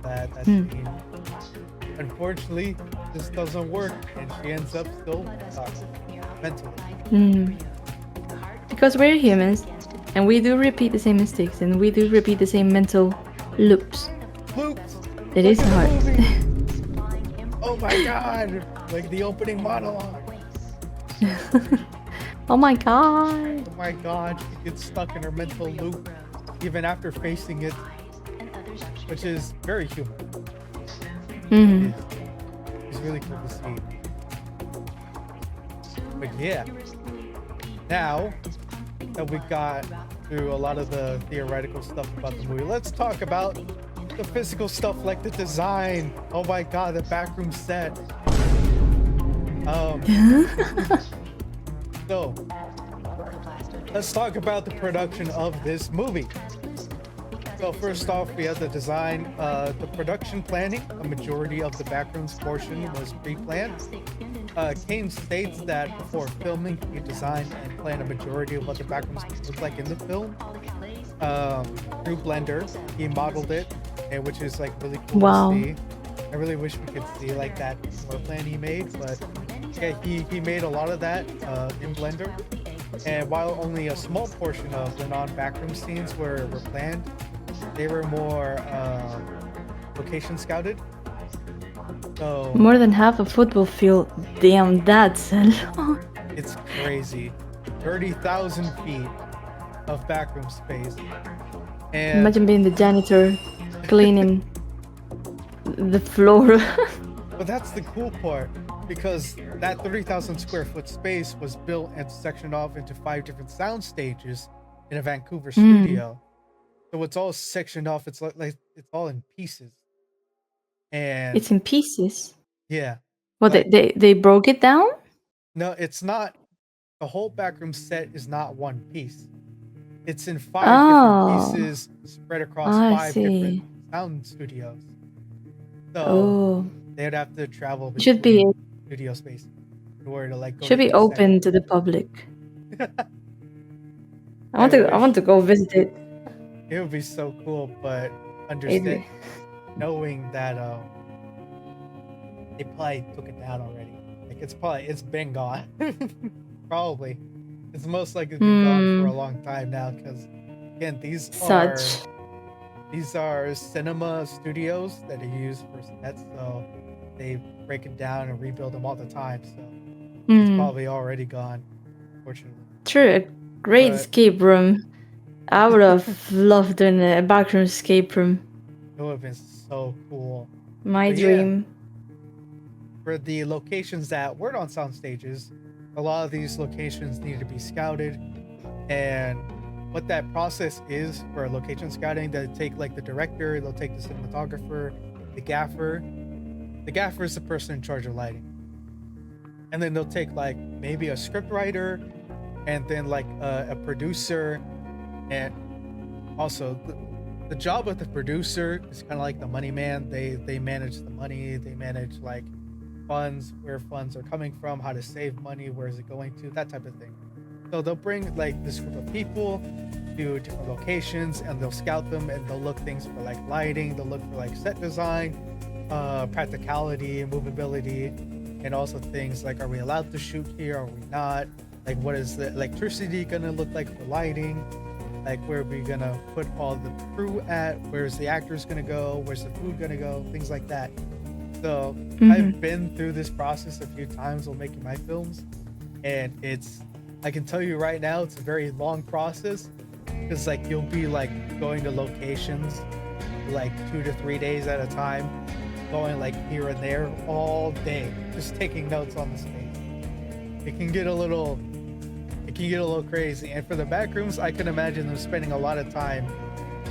B: That scene. Unfortunately, this doesn't work, and she ends up still mentally.
A: Because we're humans, and we do repeat the same mistakes, and we do repeat the same mental loops. It
B: Look
A: is
B: at the
A: hard.
B: movie. Oh my god! Like the opening monologue.
A: Oh my god.
B: Oh my god, she gets stuck in her mental loop even after facing it, which is very human.
A: Mm.
B: It's really cool to see. But yeah, now that we got through a lot of the theoretical stuff about the movie, let's talk about the physical stuff like the design. Oh my god, the backroom set. So let's talk about the production of this movie. So first off, we have the design, the production planning. A majority of the Backrooms portion was pre-planned. Kane states that before filming, he designed and planned a majority of what the Backrooms look like in the film. Through Blender, he modeled it, and which is like really cool
A: Wow.
B: to see. I really wish we could see like that floor plan he made, but yeah, he made a lot of that in Blender. And while only a small portion of the non-backroom scenes were planned, they were more location scouted. So
A: More than half a football field. Damn, that's a lot.
B: it's crazy. 30,000 feet of backroom space. And
A: Imagine being the janitor cleaning the floor.
B: but that's the cool part, because that 30,000 square foot space was built and sectioned off into 5 different sound stages in a Vancouver studio. So it's all sectioned off. It's like it's all in pieces. And
A: It's in pieces.
B: yeah,
A: What,
B: but
A: they broke it down?
B: no, it's not. The whole backroom set is not one piece. It's in 5
A: Oh,
B: different pieces spread across
A: I
B: 5
A: see.
B: different sound studios. So
A: Oh,
B: they'd have to travel
A: it should be
B: between studio space in order to like go
A: should
B: to
A: be
B: each
A: open to the public. I
B: I
A: want to go visit it.
B: It would be so cool, but understand
A: Maybe.
B: knowing that they probably took it down already. Like it's been gone. Probably. It's most likely been gone for a long time now, because again, these are cinema studios that are used for sets, so they break it down and rebuild them all the time. So it's probably already gone, unfortunately.
A: True, a great
B: But
A: escape room. I would have loved doing a backroom escape room.
B: it would have been so cool.
A: My
B: But yeah.
A: dream.
B: For the locations that weren't on sound stages, a lot of these locations needed to be scouted. And what that process is for location scouting, they'll take like the director, they'll take the cinematographer, the gaffer. The gaffer is the person in charge of lighting. And then they'll take like maybe a script writer, and then like a producer. And also the job of the producer is kind of like the money man. They manage the money, they manage like funds, where funds are coming from, how to save money, where is it going to, that type of thing. So they'll bring like this group of people to different locations, and they'll scout them, and they'll look things for like lighting, they'll look for like set design, practicality, movability, and also things like, are we allowed to shoot here, are we not, like what is the electricity gonna look like for lighting, like where are we gonna put all the crew at, where's the actors gonna go, where's the food gonna go, things like that. So I've been through this process a few times while making my films, and I can tell you right now, it's a very long process, because like you'll be like going to locations like 2 to 3 days at a time, going like here and there all day, just taking notes on the space. It can get a little crazy. And for the back rooms, I can imagine them spending a lot of time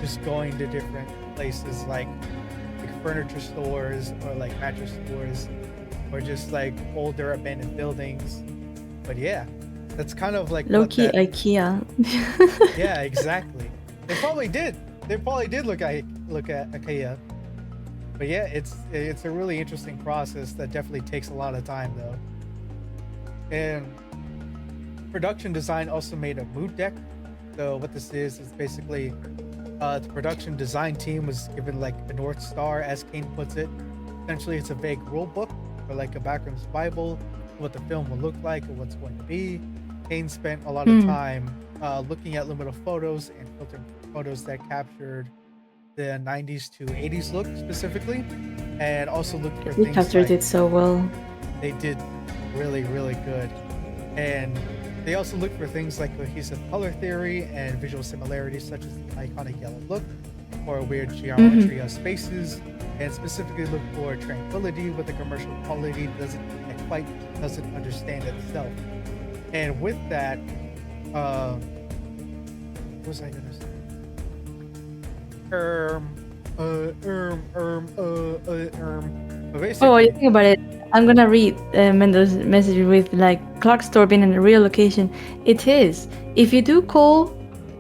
B: just going to different places like furniture stores, or like mattress stores, or just like older abandoned buildings. But yeah, that's kind of like
A: Low-key IKEA.
B: Yeah, exactly. They probably did look at IKEA. But yeah, it's a really interesting process that definitely takes a lot of time though. And production design also made a mood deck. So what this is basically the production design team was given like a North Star, as Kane puts it. Essentially, it's a vague rule book, or like a Backrooms Bible, what the film will look like or what's going to be. Kane spent a lot of time looking at liminal photos and filtering photos that captured the 90s to 80s look specifically, and also looked for
A: He
B: things
A: captured
B: like
A: it so well.
B: they did really, really good. And they also looked for things like cohesive color theory and visual similarities, such as the iconic yellow look or weird geometry of spaces, and specifically look for tranquility with the commercial quality that quite doesn't understand itself. And with that, what was I gonna say? But basically,
A: Oh, you think about it. I'm gonna read Mendo's message with like Clark store being in a real location. It is. If you do call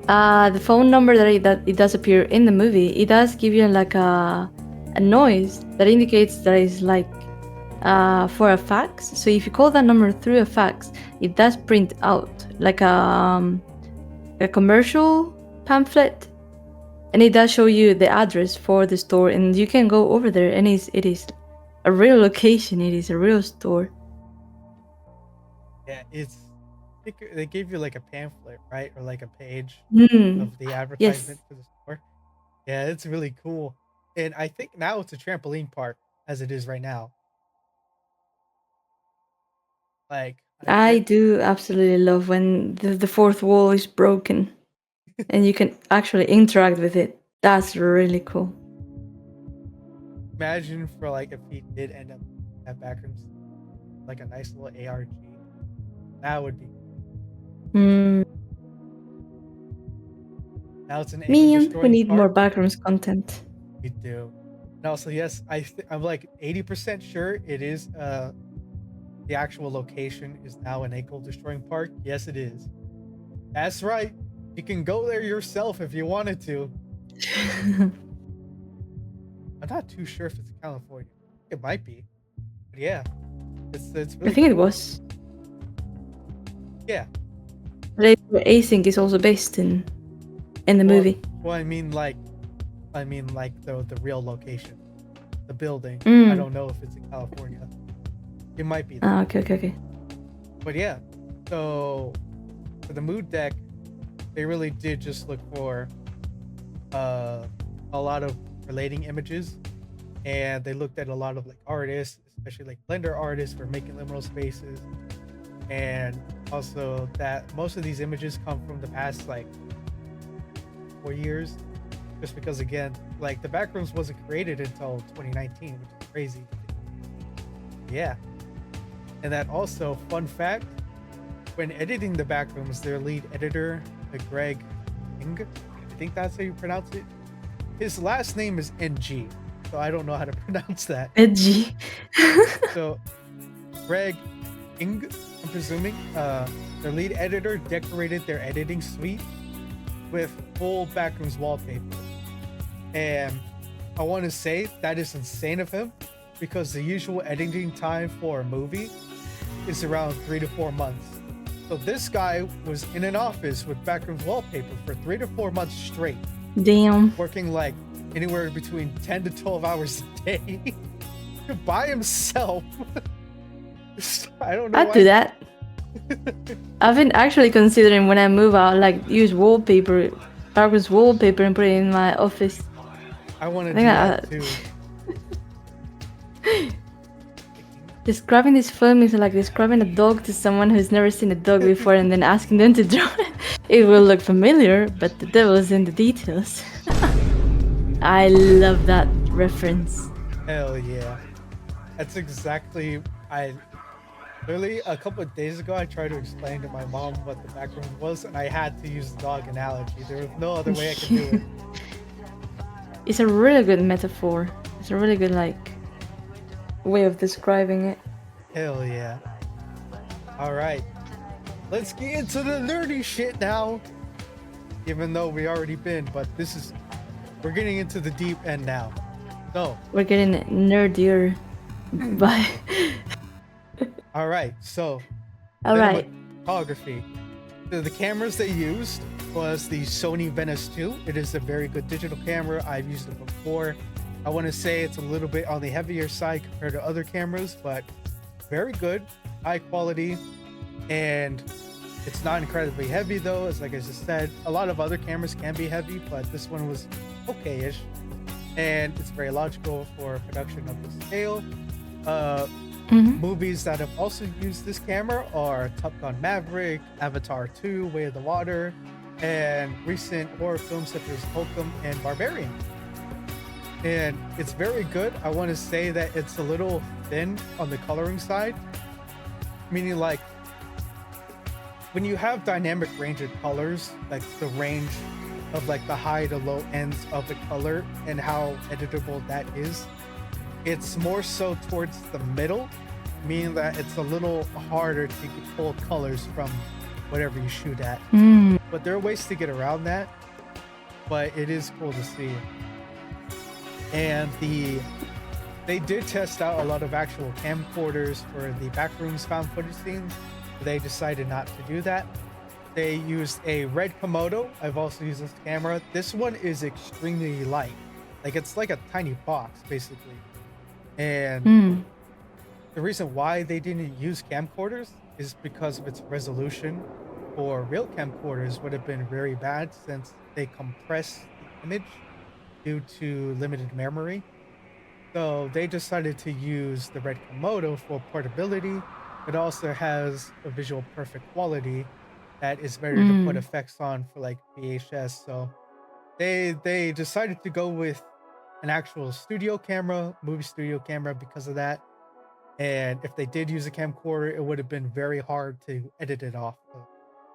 A: the phone number that it does appear in the movie, it does give you like a noise that indicates that it's like for a fax. So if you call that number through a fax, it does print out like a commercial pamphlet, and it does show you the address for the store, and you can go over there, and it is a real location. It is a real store.
B: yeah, they gave you like a pamphlet, right, or like a page
A: Mm.
B: of the advertisement for the store. Yeah, it's really cool, and I think now it's a trampoline park as it is right now. Like
A: I do absolutely love when the fourth wall is broken and you can actually interact with it. That's really cool.
B: imagine for like if he did end up at Backrooms, like a nice little ARG. That would be.
A: Mm.
B: Now it's an
A: Me, we
B: destroying
A: need more
B: park.
A: Backrooms content.
B: We do. And also, yes, I'm like 80% sure it is the actual location is now an ankle destroying park. Yes, it is. That's right. You can go there yourself if you wanted to. I'm not too sure if it's in California. It might be. But yeah. It's really
A: I think it was.
B: Yeah.
A: Async is also based in the movie.
B: Well, I mean like the real location. The building.
A: Mm.
B: I don't know if it's in California. It might be.
A: Okay.
B: But yeah, so for the mood deck, they really did just look for a lot of relating images, and they looked at a lot of like artists, especially like Blender artists for making liminal spaces, and also that most of these images come from the past like 4 years, just because again, like the Backrooms wasn't created until 2019, which is crazy. Yeah. And that also, fun fact, when editing the Backrooms, their lead editor, Greg Ing, I think that's how you pronounce it. His last name is NG, so I don't know how to pronounce that.
A: Edgy.
B: So, Greg Ing, I'm presuming, their lead editor decorated their editing suite with full Backrooms wallpaper. And I want to say that is insane of him, because the usual editing time for a movie is around 3 to 4 months. So this guy was in an office with Backrooms wallpaper for 3 to 4 months straight.
A: Damn.
B: Working like anywhere between 10 to 12 hours a day by himself. I don't know.
A: I'd do that. I've been actually considering when I move out, like use wallpaper, Backrooms wallpaper, and put it in my office.
B: I want to do that too.
A: Describing this film is like describing a dog to someone who's never seen a dog before and then asking them to draw it. It will look familiar, but the devil's in the details. I love that reference.
B: Hell yeah. That's exactly... Literally, a couple of days ago, I tried to explain to my mom what the Backrooms was, and I had to use the dog analogy. There was no other way I could do it.
A: It's a really good metaphor. It's a really good, like, way of describing it.
B: Hell yeah. Alright. Let's get into the nerdy shit now. Even though we already been, but we're getting into the deep end now. So.
A: We're getting nerdier. Bye.
B: Alright, so.
A: Alright.
B: Cinematography. The cameras they used was the Sony Venice 2. It is a very good digital camera. I've used it before. I want to say it's a little bit on the heavier side compared to other cameras, but very good, high quality, and it's not incredibly heavy though. As like I just said, a lot of other cameras can be heavy, but this one was okay-ish. and it's very logical for production of the scale. Uh,
A: Mm-hmm.
B: Movies that have also used this camera are Top Gun Maverick, Avatar 2, Way of the Water, and recent horror films such as Holcomb and Barbarian. And it's very good. I want to say that it's a little thin on the coloring side, meaning like when you have dynamic range of colors, like the range of like the high to low ends of the color and how editable that is, it's more so towards the middle, meaning that it's a little harder to pull colors from whatever you shoot at.
A: Mm.
B: But there are ways to get around that, but it is cool to see. And they did test out a lot of actual camcorders for the Backrooms found footage scenes. They decided not to do that. They used a red Komodo. I've also used this camera. This one is extremely light. Like it's like a tiny box basically. And
A: Mm.
B: the reason why they didn't use camcorders is because of its resolution. For real camcorders would have been very bad since they compress the image due to limited memory. So they decided to use the red Komodo for portability. It also has a visual perfect quality that is better to put
A: Mm.
B: effects on for like VHS. So they decided to go with an actual studio camera, movie studio camera because of that. And if they did use a camcorder, it would have been very hard to edit it off.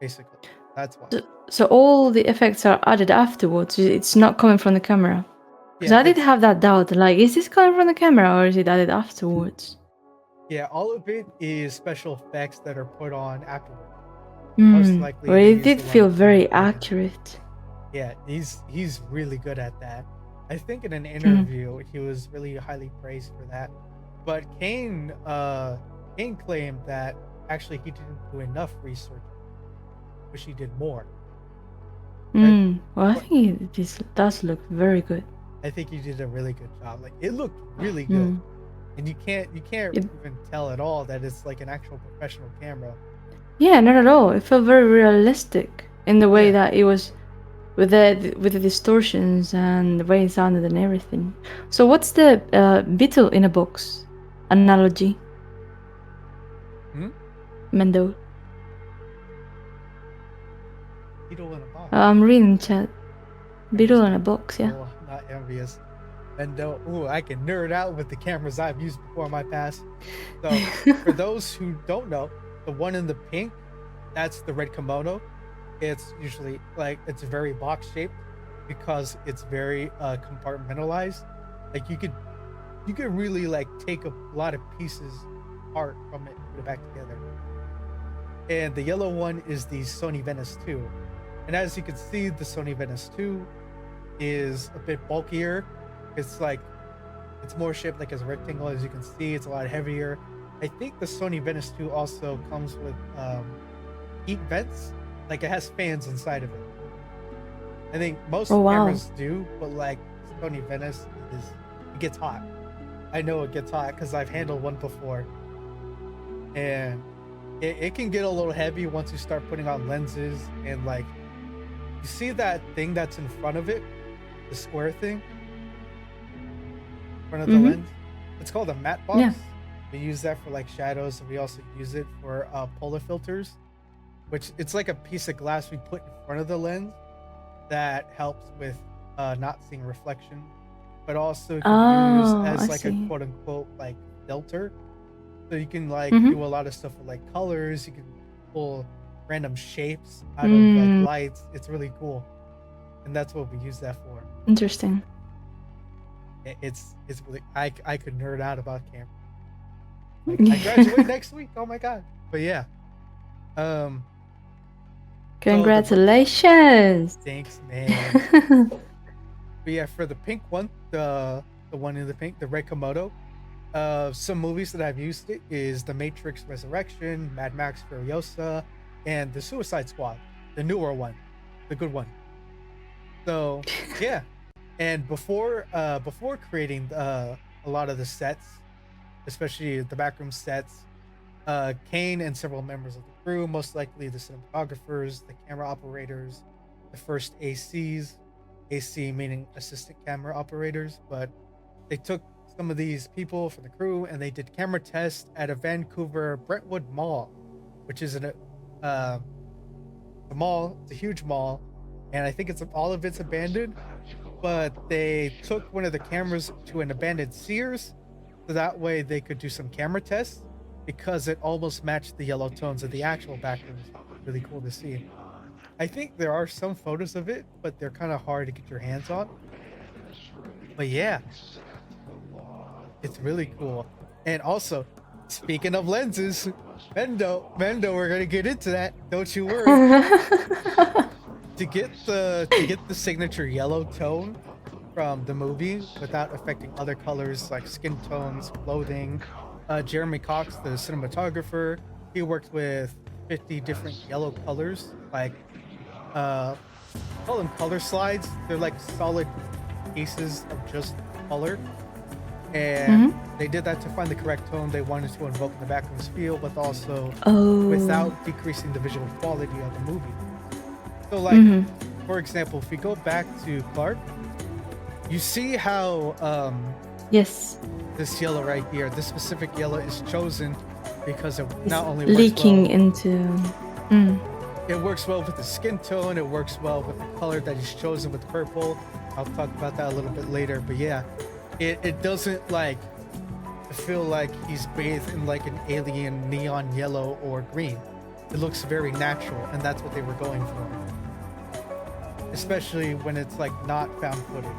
B: Basically, that's why.
A: So all the effects are added afterwards. It's not coming from the camera. Because
B: Yeah,
A: I did
B: it's
A: have that doubt. Like, is this coming from the camera or is it added afterwards?
B: yeah, all of it is special effects that are put on afterward. Most
A: Mm.
B: likely,
A: Well,
B: they
A: it
B: used
A: did
B: a lot
A: feel
B: of
A: very
B: animated.
A: accurate.
B: Yeah, he's really good at that. I think in an
A: Mm.
B: interview he was really highly praised for that. But Kane claimed that actually he didn't do enough research. Wish he did more.
A: Mm. Well, I
B: But
A: think this does look very good.
B: I think he did a really good job. Like it looked really good.
A: Mm.
B: And you can't
A: It,
B: even tell at all that it's like an actual professional camera.
A: yeah, not at all. It felt very realistic in the way
B: Yeah.
A: that it was with the distortions and the way it sounded and everything. So, what's the beetle in a box analogy,
B: Hmm?
A: Mendo?
B: Beetle in a box.
A: I'm reading chat.
B: I'm
A: Beetle
B: just
A: in a box, yeah.
B: not envious. And I can nerd out with the cameras I've used before in my past. So for those who don't know, the one in the pink, that's the red Komodo. It's usually like it's very box shaped because it's very compartmentalized. Like you could really like take a lot of pieces apart from it and put it back together. And the yellow one is the Sony Venice 2. And as you can see, the Sony Venice 2 is a bit bulkier. It's more shaped like as a rectangle. As you can see, it's a lot heavier. I think the Sony Venice 2 also comes with heat vents. Like it has fans inside of it. I think most
A: Oh, wow.
B: cameras do, but like Sony Venice it gets hot. I know it gets hot because I've handled one before. And it can get a little heavy once you start putting on lenses and like you see that thing that's in front of it, the square thing in front of the
A: Mhm.
B: lens. It's called a matte box.
A: Yeah.
B: We use that for like shadows, and we also use it for polar filters, which it's like a piece of glass we put in front of the lens that helps with not seeing reflection, but also can use
A: Oh, I
B: as like a
A: see.
B: quote unquote like filter. So you can like
A: Mhm.
B: do a lot of stuff with like colors. You can pull random shapes out of like
A: Mm,
B: lights. It's really cool, and that's what we use that for.
A: interesting.
B: It's really I could nerd out about camera. Like I graduate next week. Oh my god! But yeah, um,
A: Congratulations.
B: thanks, man. But yeah, for the pink one, the one in the pink, the red Komodo. Some movies that I've used it is The Matrix Resurrection, Mad Max Furiosa, and The Suicide Squad, the newer one, the good one. So yeah, and before creating a lot of the sets, especially the backroom sets, Kane and several members of the crew, most likely the cinematographers, the camera operators, the first ACs, AC meaning assistant camera operators, but they took some of these people from the crew and they did camera tests at a Vancouver Brentwood Mall, which is a mall. It's a huge mall, and I think all of it's abandoned. But they took one of the cameras to an abandoned Sears, so that way they could do some camera tests because it almost matched the yellow tones of the actual backrooms. Really cool to see. I think there are some photos of it, but they're kind of hard to get your hands on. But yeah, it's really cool. And also, speaking of lenses, Mendo, we're gonna get into that. Don't you worry. To get the signature yellow tone from the movie without affecting other colors like skin tones, clothing, Jeremy Cox, the cinematographer, he worked with 50 different yellow colors, like call them color slides. They're like solid pieces of just color, and they did that to find the correct tone they wanted to invoke in the background's feel, but also without decreasing the visual quality of the movie. So like, for example, if we go back to Clark, you see how
A: Yes.
B: this yellow right here, this specific yellow is chosen because it not only
A: leaking
B: works well,
A: into.
B: it works well with the skin tone, it works well with the color that he's chosen with purple. I'll talk about that a little bit later, but yeah, it doesn't like feel like he's bathed in like an alien neon yellow or green. It looks very natural, and that's what they were going for, especially when it's like not found footage.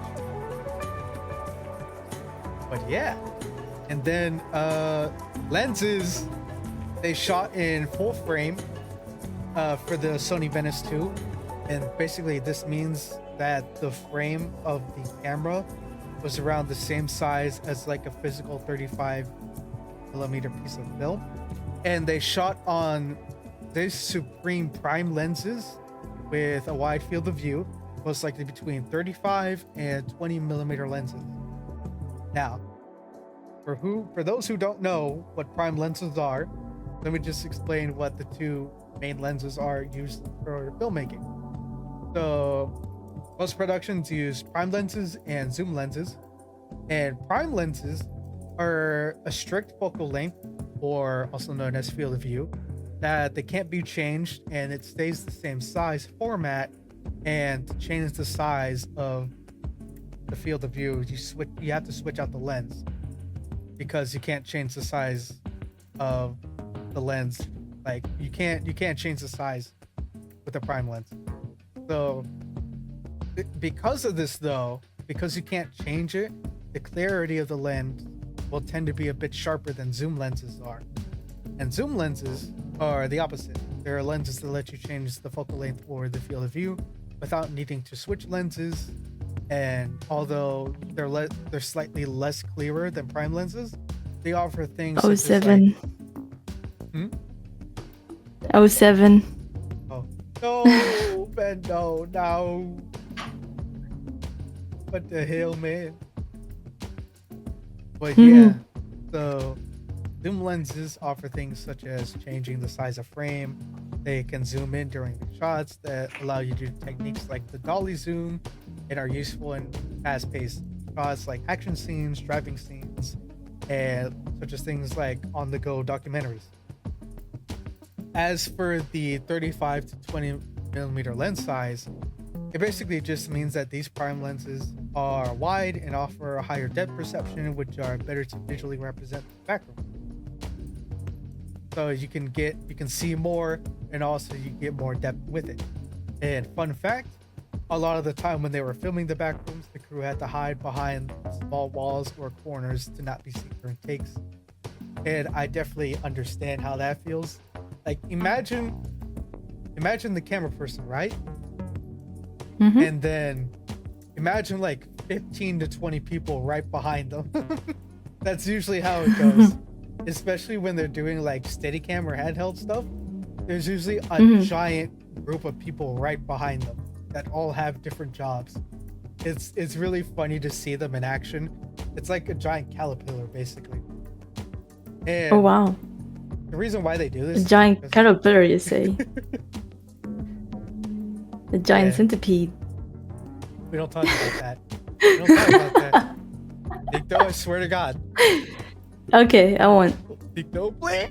B: But yeah, and then lenses, they shot in full frame for the Sony Venice 2, and basically this means that the frame of the camera was around the same size as like a physical 35mm piece of film, and they shot on this Supreme Prime lenses with a wide field of view, most likely between 35 and 20mm lenses. Now, for those who don't know what prime lenses are, let me just explain what the two main lenses are used for filmmaking. So, most productions use prime lenses and zoom lenses, and prime lenses are a strict focal length, or also known as field of view, that they can't be changed, and it stays the same size format. And to change the size of the field of view, you have to switch out the lens, because you can't change the size of the lens. Like you can't change the size with a prime lens. So because of this though, because you can't change it, the clarity of the lens will tend to be a bit sharper than zoom lenses are. And zoom lenses are the opposite. There are lenses that let you change the focal length or the field of view without needing to switch lenses. And although they're slightly less clearer than prime lenses, they offer things such as
A: 07.
B: Like,
A: 07.
B: oh no, man, no. What the hell, man? But yeah, so zoom lenses offer things such as changing the size of frame. They can zoom in during the shots that allow you to do techniques like the dolly zoom, and are useful in fast-paced shots like action scenes, driving scenes, and such as things like on-the-go documentaries. As for the 35 to 20mm lens size, it basically just means that these prime lenses are wide and offer a higher depth perception, which are better to visually represent the background. So you can see more, and also you get more depth with it. And fun fact, a lot of the time when they were filming the backrooms, the crew had to hide behind small walls or corners to not be seen during takes. And I definitely understand how that feels. Like imagine the camera person, right? And then imagine like 15 to 20 people right behind them. That's usually how it goes. Especially when they're doing like Steadicam or handheld stuff. There's usually a giant group of people right behind them that all have different jobs. It's really funny to see them in action. It's like a giant caterpillar, basically. And
A: Oh wow.
B: the reason why they do this
A: A
B: is
A: giant
B: because-
A: caterpillar, you say? A giant
B: Yeah.
A: centipede.
B: We don't talk about that. We don't talk about that. Dicto, I swear to God.
A: Okay, I won't.
B: Dicto, please.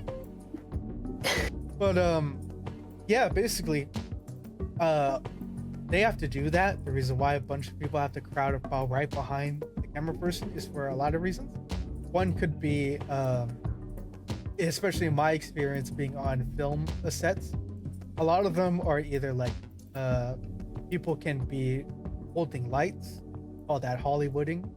B: But yeah, basically, they have to do that. The reason why a bunch of people have to crowd about right behind the camera person is for a lot of reasons. One could be, especially in my experience being on film sets, a lot of them are either like people can be holding lights, call that Hollywooding,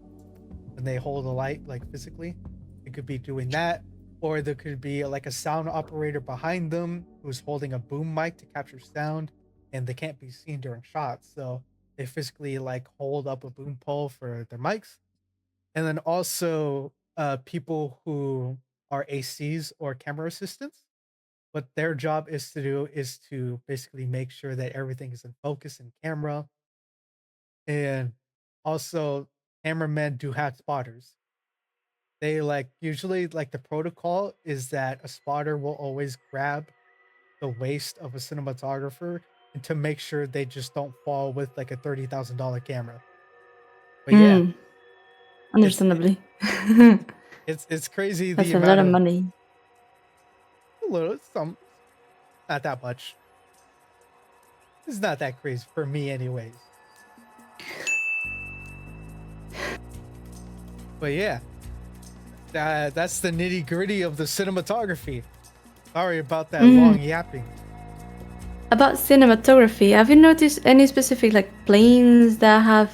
B: when they hold a light like physically. It could be doing that, or there could be like a sound operator behind them who's holding a boom mic to capture sound, and they can't be seen during shots, so they physically like hold up a boom pole for their mics. And then also people who are ACs or camera assistants. What their job is to do is to basically make sure that everything is in focus in camera. And also cameramen do have spotters. They like usually like the protocol is that a spotter will always grab the waist of a cinematographer and to make sure they just don't fall with like a $30,000 camera. But yeah,
A: Understandably.
B: it's crazy
A: That's
B: the
A: a lot
B: amount
A: of
B: of
A: money.
B: a little some, not that much. It's not that crazy for me anyways. But yeah, that's the nitty gritty of the cinematography. Sorry about that long yapping.
A: About cinematography, have you noticed any specific like planes that have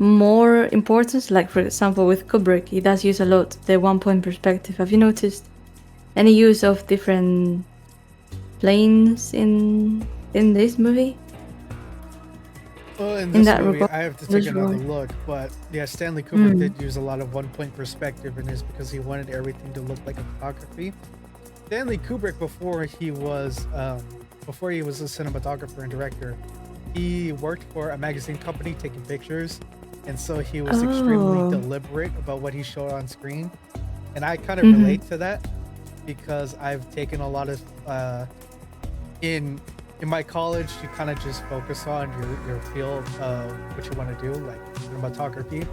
A: more importance? Like for example, with Kubrick, he does use a lot the 1 point perspective. Have you noticed any use of different planes in this movie?
B: Well, in
A: In
B: this
A: that
B: movie,
A: regard,
B: I have to
A: this
B: take another
A: regard.
B: look, but yeah, Stanley Kubrick did use a lot of 1 point perspective in this because he wanted everything to look like a photography. Stanley Kubrick, before he was a cinematographer and director, he worked for a magazine company taking pictures, and so he was extremely deliberate about what he showed on screen. And I kind of relate to that because I've taken a lot of in my college, you kind of just focus on your field of what you want to do, like cinematography.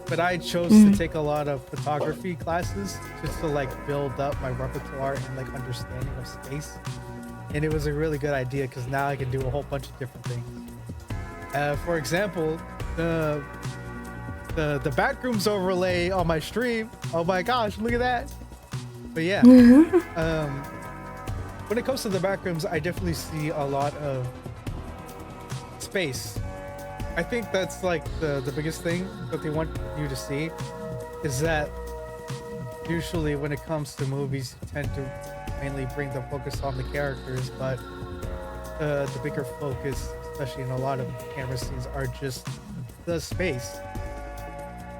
B: But I chose to take a lot of photography classes just to like build up my repertoire and like understanding of space. And it was a really good idea because now I can do a whole bunch of different things. For example, the backrooms overlay on my stream. Oh my gosh, look at that. But yeah, when it comes to the backrooms, I definitely see a lot of space. I think that's like the biggest thing that they want you to see is that usually when it comes to movies, you tend to mainly bring the focus on the characters, but the bigger focus, especially in a lot of camera scenes, are just the space.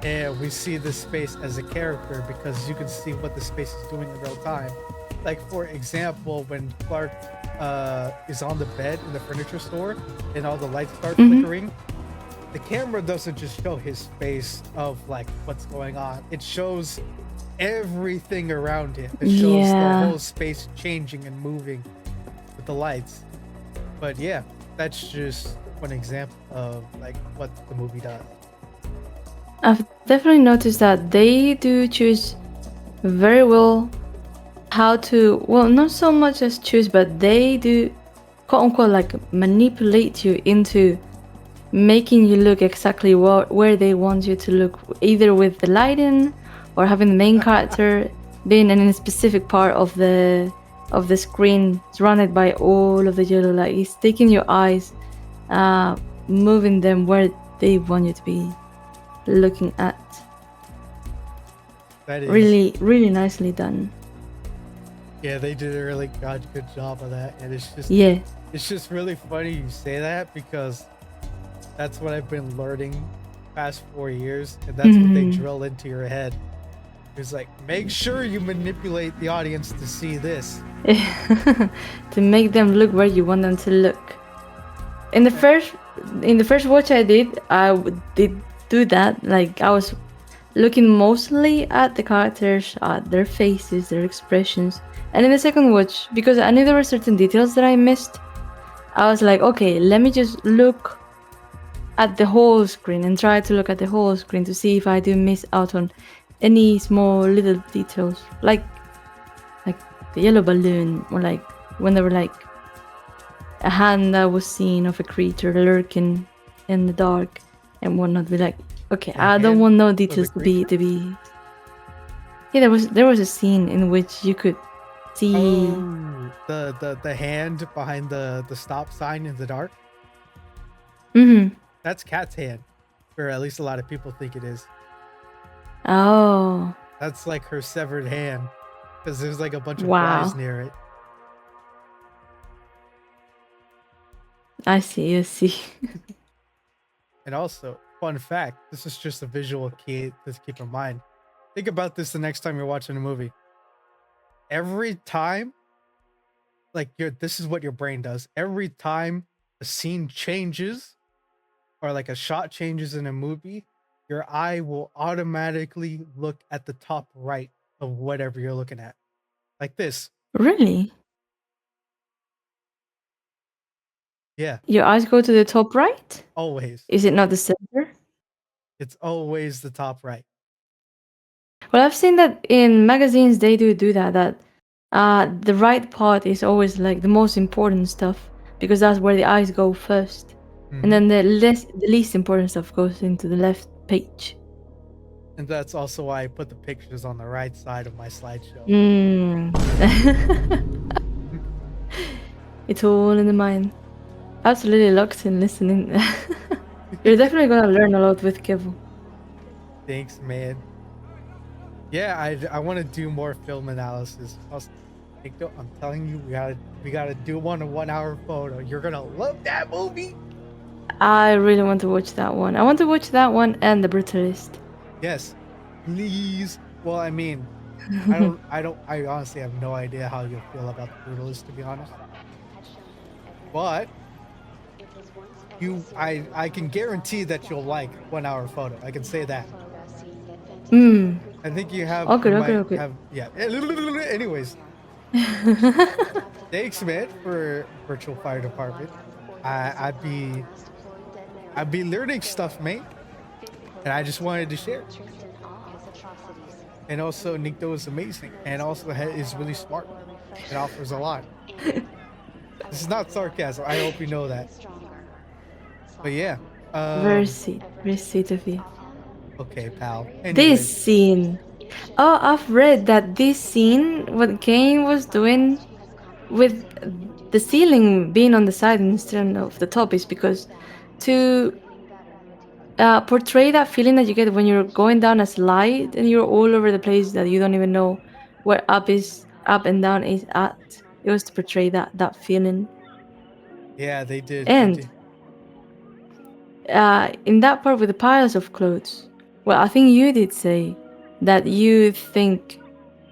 B: And we see the space as a character because you can see what the space is doing in real time. Like for example, when Clark is on the bed in the furniture store and all the lights start flickering, the camera doesn't just show his face of like what's going on. It shows everything around him. It shows the whole space changing and moving with the lights. But yeah, that's just one example of like what the movie does.
A: I've definitely noticed that they do choose very well how to, well, not so much as choose, but they do quote unquote like manipulate you into making you look exactly where they want you to look, either with the lighting or having the main character being in a specific part of the screen surrounded by all of the yellow light. It's taking your eyes, moving them where they want you to be looking at.
B: That is
A: really, really nicely done.
B: Yeah, they did a really good job of that, and it's just really funny you say that because that's what I've been learning past 4 years, and that's what they drill into your head. It's like, make sure you manipulate the audience to see this.
A: To make them look where you want them to look. In the first watch I did do that. Like I was looking mostly at the characters, at their faces, their expressions. And in the second watch, because I knew there were certain details that I missed, I was like, okay, let me just look at the whole screen and try to look at the whole screen to see if I do miss out on any small little details, like the yellow balloon, or like when there were like a hand that was seen of a creature lurking in the dark and whatnot. Be like, okay, I don't want no details to be. Yeah, there was a scene in which you could see.
B: The hand behind the stop sign in the dark.
A: Mm-hmm.
B: That's Kat's hand, or at least a lot of people think it is.
A: Oh.
B: That's like her severed hand, because there's like a bunch of
A: Wow.
B: flies near it.
A: I see.
B: And also, fun fact, this is just a visual key to keep in mind. Think about this the next time you're watching a movie. Every time, like this is what your brain does. Every time a scene changes or like a shot changes in a movie, your eye will automatically look at the top right of whatever you're looking at. Like this.
A: Really?
B: Yeah.
A: Your eyes go to the top right?
B: Always.
A: Is it not the center?
B: It's always the top right.
A: Well, I've seen that in magazines they do that. The right part is always like the most important stuff because that's where the eyes go 1st, and then the least important stuff goes into the left page.
B: And that's also why I put the pictures on the right side of my slideshow.
A: It's all in the mind. Absolutely locked in listening. You're definitely gonna learn a lot with Kevo.
B: Thanks, man. Yeah, I want to do more film analysis. I'm telling you, we gotta do a 1 hour photo. You're gonna love that movie.
A: I really want to watch that one. I want to watch that one and The Brutalist.
B: Yes, please. Well, I mean, I honestly have no idea how you'll feel about The Brutalist, to be honest. But I can guarantee that you'll like 1 hour photo. I can say that. I think you have.
A: Okay.
B: Yeah. Anyways. Thanks, man, for Virtual Fire Department. I'd be learning stuff, mate. And I just wanted to share. And also, Nikto is amazing, and also is really smart. It offers a lot. This is not sarcasm. I hope you know that. But yeah.
A: Very sweet of you.
B: Okay, pal. Anyways.
A: This scene. Oh, I've read that this scene, what Kane was doing with the ceiling being on the side instead of the top, is because to portray that feeling that you get when you're going down a slide and you're all over the place that you don't even know where up and down is at. It was to portray that feeling.
B: Yeah, they did.
A: And in that part with the piles of clothes, well, I think you did say that you think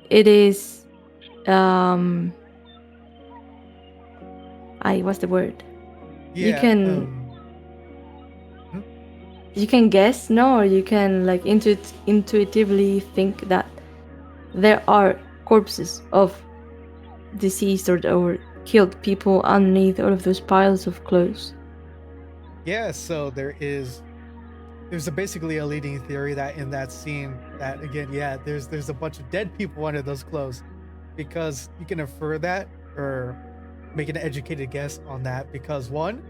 A: it is what's the word?
B: Yeah,
A: you can guess, no, or you can like intuitively think that there are corpses of deceased or killed people underneath all of those piles of clothes.
B: Yeah, so there's basically a leading theory that in that scene that again, yeah, there's a bunch of dead people under those clothes, because you can infer that or make an educated guess on that because one,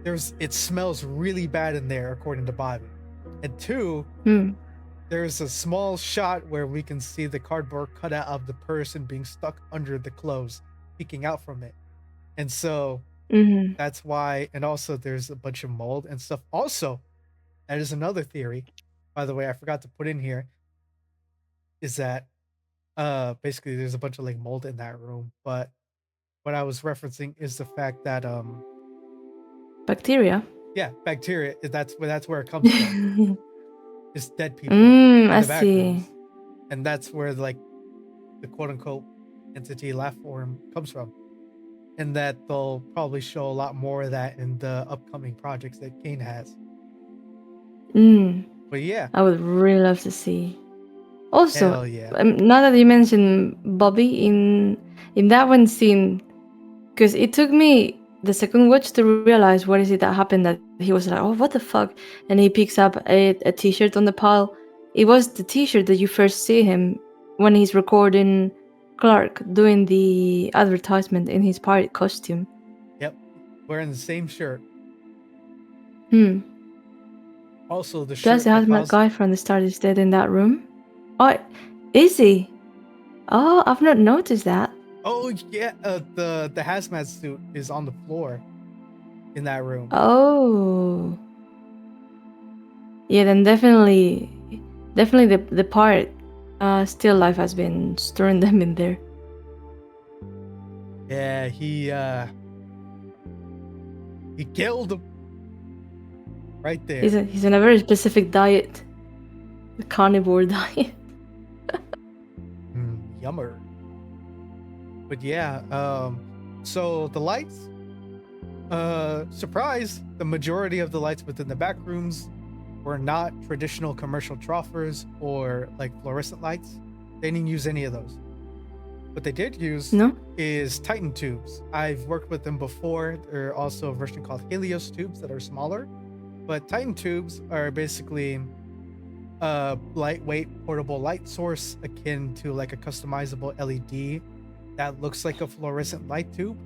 B: it smells really bad in there according to Bobby, and two, there's a small shot where we can see the cardboard cutout of the person being stuck under the clothes, peeking out from it, and so that's why. And also, there's a bunch of mold and stuff. Also, that is another theory, by the way, I forgot to put in here, is that basically there's a bunch of like mold in that room, but what I was referencing is the fact that
A: bacteria.
B: Yeah, bacteria. That's where it comes from. It's dead people in the back rooms. And that's where like the quote unquote entity life form comes from. And that they'll probably show a lot more of that in the upcoming projects that Kane has. But yeah,
A: I would really love to see. Also,
B: hell yeah.
A: Now that you mentioned Bobby in that one scene, because it took me the second watch to realize what is it that happened, that he was like, oh, what the fuck? And he picks up a t-shirt on the pile. It was the t-shirt that you first see him when he's recording Clark doing the advertisement in his pirate costume.
B: Yep, wearing the same shirt. Also, the shirt
A: Does the hazmat guy from the start is dead in that room? Oh, is he? Oh, I've not noticed that.
B: Oh yeah, the hazmat suit is on the floor in that room.
A: Oh, yeah. Then definitely the pirate still life has been storing them in there.
B: Yeah, he killed him right there.
A: He's on a very specific diet, the carnivore diet.
B: Yummer. But yeah, so the lights, surprise, the majority of the lights within the back rooms were not traditional commercial troffers or like fluorescent lights. They didn't use any of those. What they did use is Titan tubes. I've worked with them before. There are also a version called Helios tubes that are smaller, but Titan tubes are basically a lightweight portable light source akin to like a customizable LED that looks like a fluorescent light tube.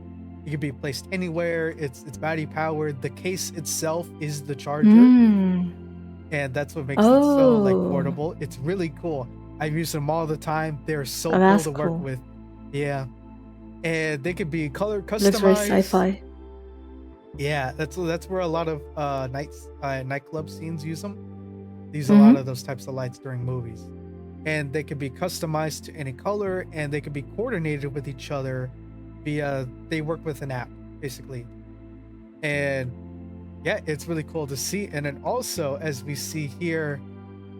B: It can be placed anywhere. It's battery powered. The case itself is the charger, and that's what makes it so like portable. It's really cool. I've used them all the time. They're so cool to work with. Yeah, and they could be color customized.
A: Looks very sci-fi.
B: Yeah, that's where a lot of nightclub scenes use them. They use a lot of those types of lights during movies, and they can be customized to any color, and they can be coordinated with each other via. They work with an app basically, and yeah, it's really cool to see. And then also, as we see here,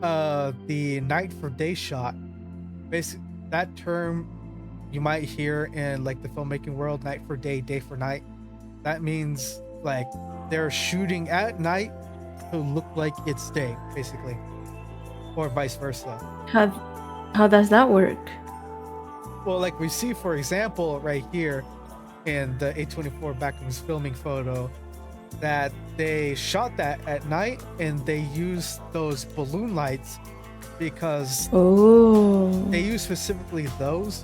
B: the night for day shot, basically that term you might hear in like the filmmaking world, night for day, day for night. That means like they're shooting at night to look like it's day, basically, or vice versa.
A: How does that work?
B: Well, like we see, for example, right here in the A24 Backrooms filming photo, that they shot that at night and they used those balloon lights because they use specifically those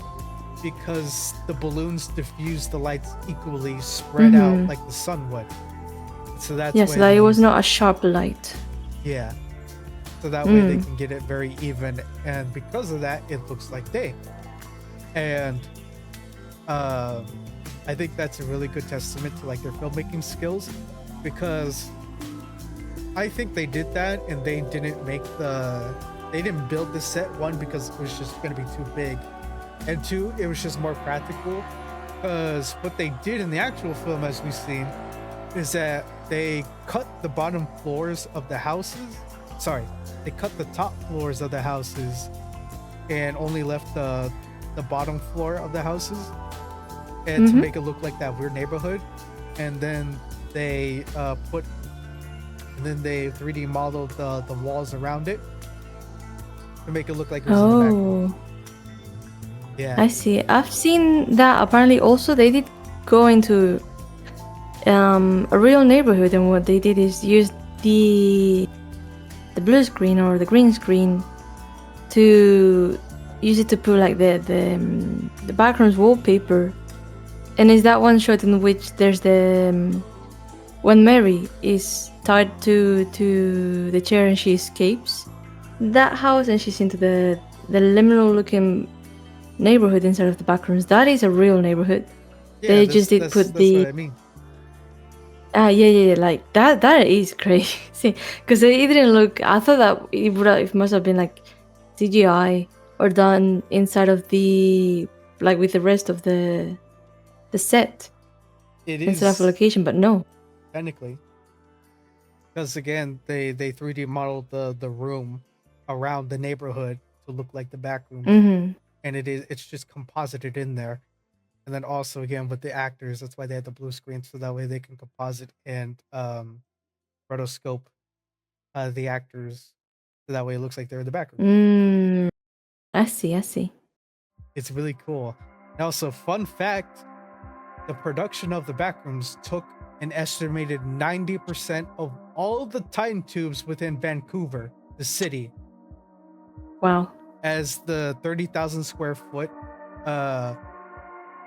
B: because the balloons diffuse the lights equally spread out like the sun would. So that's
A: so that it was not a sharp light.
B: Yeah. So that way they can get it very even, and because of that, it looks like day. And I think that's a really good testament to like their filmmaking skills, because I think they did that and they didn't build the set, one, because it was just going to be too big, and two, it was just more practical, because what they did in the actual film, as we've seen, is that they cut the bottom floors of the houses. Sorry, they cut the top floors of the houses and only left the bottom floor of the houses, and to make it look like that weird neighborhood. And then they 3D modeled the walls around it to make it look like it was in the back room. Yeah,
A: I see. I've seen that. Apparently, also they did go into a real neighborhood, and what they did is use the blue screen or the green screen to use it to put like the background's wallpaper. And is that one shot in which there's the when Mary is tied to the chair and she escapes that house and she's into the liminal looking neighborhood inside of the backrooms. That is a real neighborhood. They just did put the.
B: What I mean.
A: Yeah, like that is crazy, because it didn't look. I thought that it must have been like CGI or done inside of the, like with the rest of the set.
B: It is
A: instead of a location, but no.
B: Technically, because again, they 3D modeled the room around the neighborhood to look like the back room, and it's just composited in there. And then also again with the actors, that's why they had the blue screen, so that way they can composite and rotoscope the actors, so that way it looks like they're in the background.
A: I see.
B: It's really cool. And also, fun fact, the production of the Backrooms took an estimated 90% of all the Titan tubes within Vancouver, the city,
A: Wow.
B: as the 30,000 square foot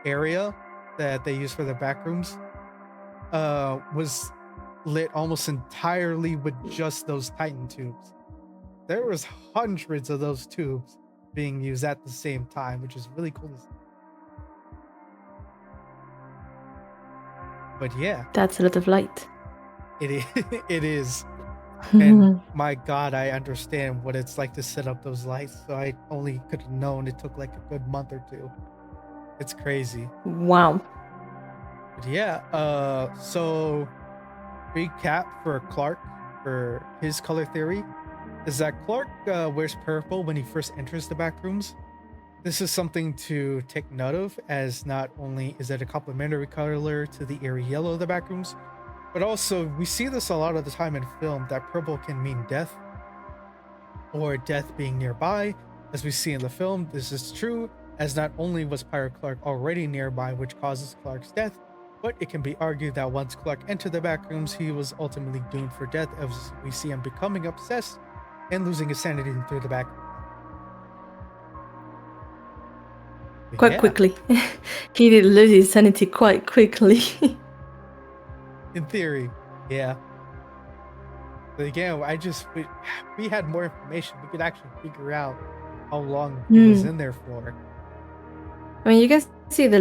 B: area that they use for the Backrooms was lit almost entirely with just those Titan tubes. There was hundreds of those tubes being used at the same time, which is really cool to see. But yeah,
A: That's a lot of light.
B: it is. It is. And my God, I understand what it's like to set up those lights. So I only could have known it took like a good month or two. It's crazy.
A: Wow.
B: But yeah, so recap for Clark for his color theory is that Clark wears purple when he first enters the Backrooms. This is something to take note of, as not only is it a complementary color to the airy yellow of the Backrooms, but also we see this a lot of the time in film that purple can mean death or death being nearby. As we see in the film, this is true, as not only was Pirate Clark already nearby, which causes Clark's death, but it can be argued that once Clark entered the Backrooms, he was ultimately doomed for death, as we see him becoming obsessed and losing his sanity through the back.
A: Quite quickly. He did lose his sanity quite quickly.
B: In theory, yeah. But again, we had more information. We could actually figure out how long he was in there for.
A: I mean, you can see the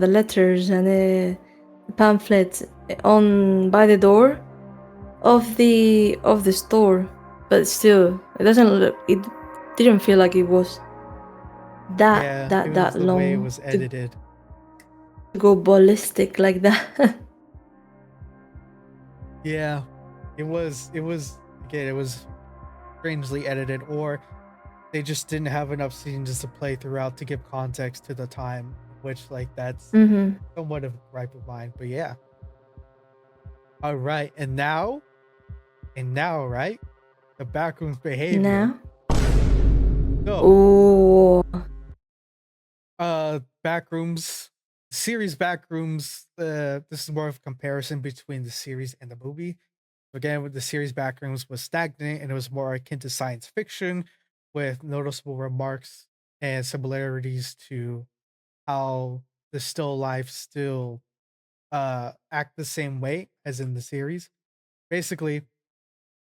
A: letters and the pamphlets on by the door of the store, but still, it didn't feel like it was that
B: the
A: long.
B: Way it was edited.
A: To go ballistic like that.
B: Yeah, it was again, it was strangely edited, or they just didn't have enough scenes to play throughout to give context to the time, which like that's somewhat of a gripe of mine. But yeah. All right, and now, right, the Backrooms behavior.
A: Now.
B: So, Backrooms series Backrooms. This is more of a comparison between the series and the movie. Again, with the series Backrooms was stagnant and it was more akin to science fiction, with noticeable remarks and similarities to how the still life still act the same way as in the series. Basically,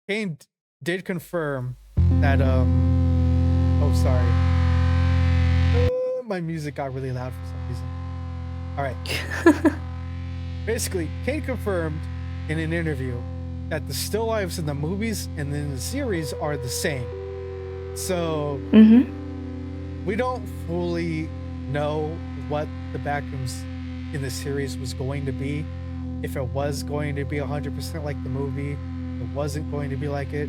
B: Kane did confirm that oh sorry, my music got really loud for some reason. All right. Basically, Kane confirmed in an interview that the still lives in the movies and in the series are the same. So we don't fully know what the Backrooms in the series was going to be. If it was going to be 100% like the movie, it wasn't going to be like it.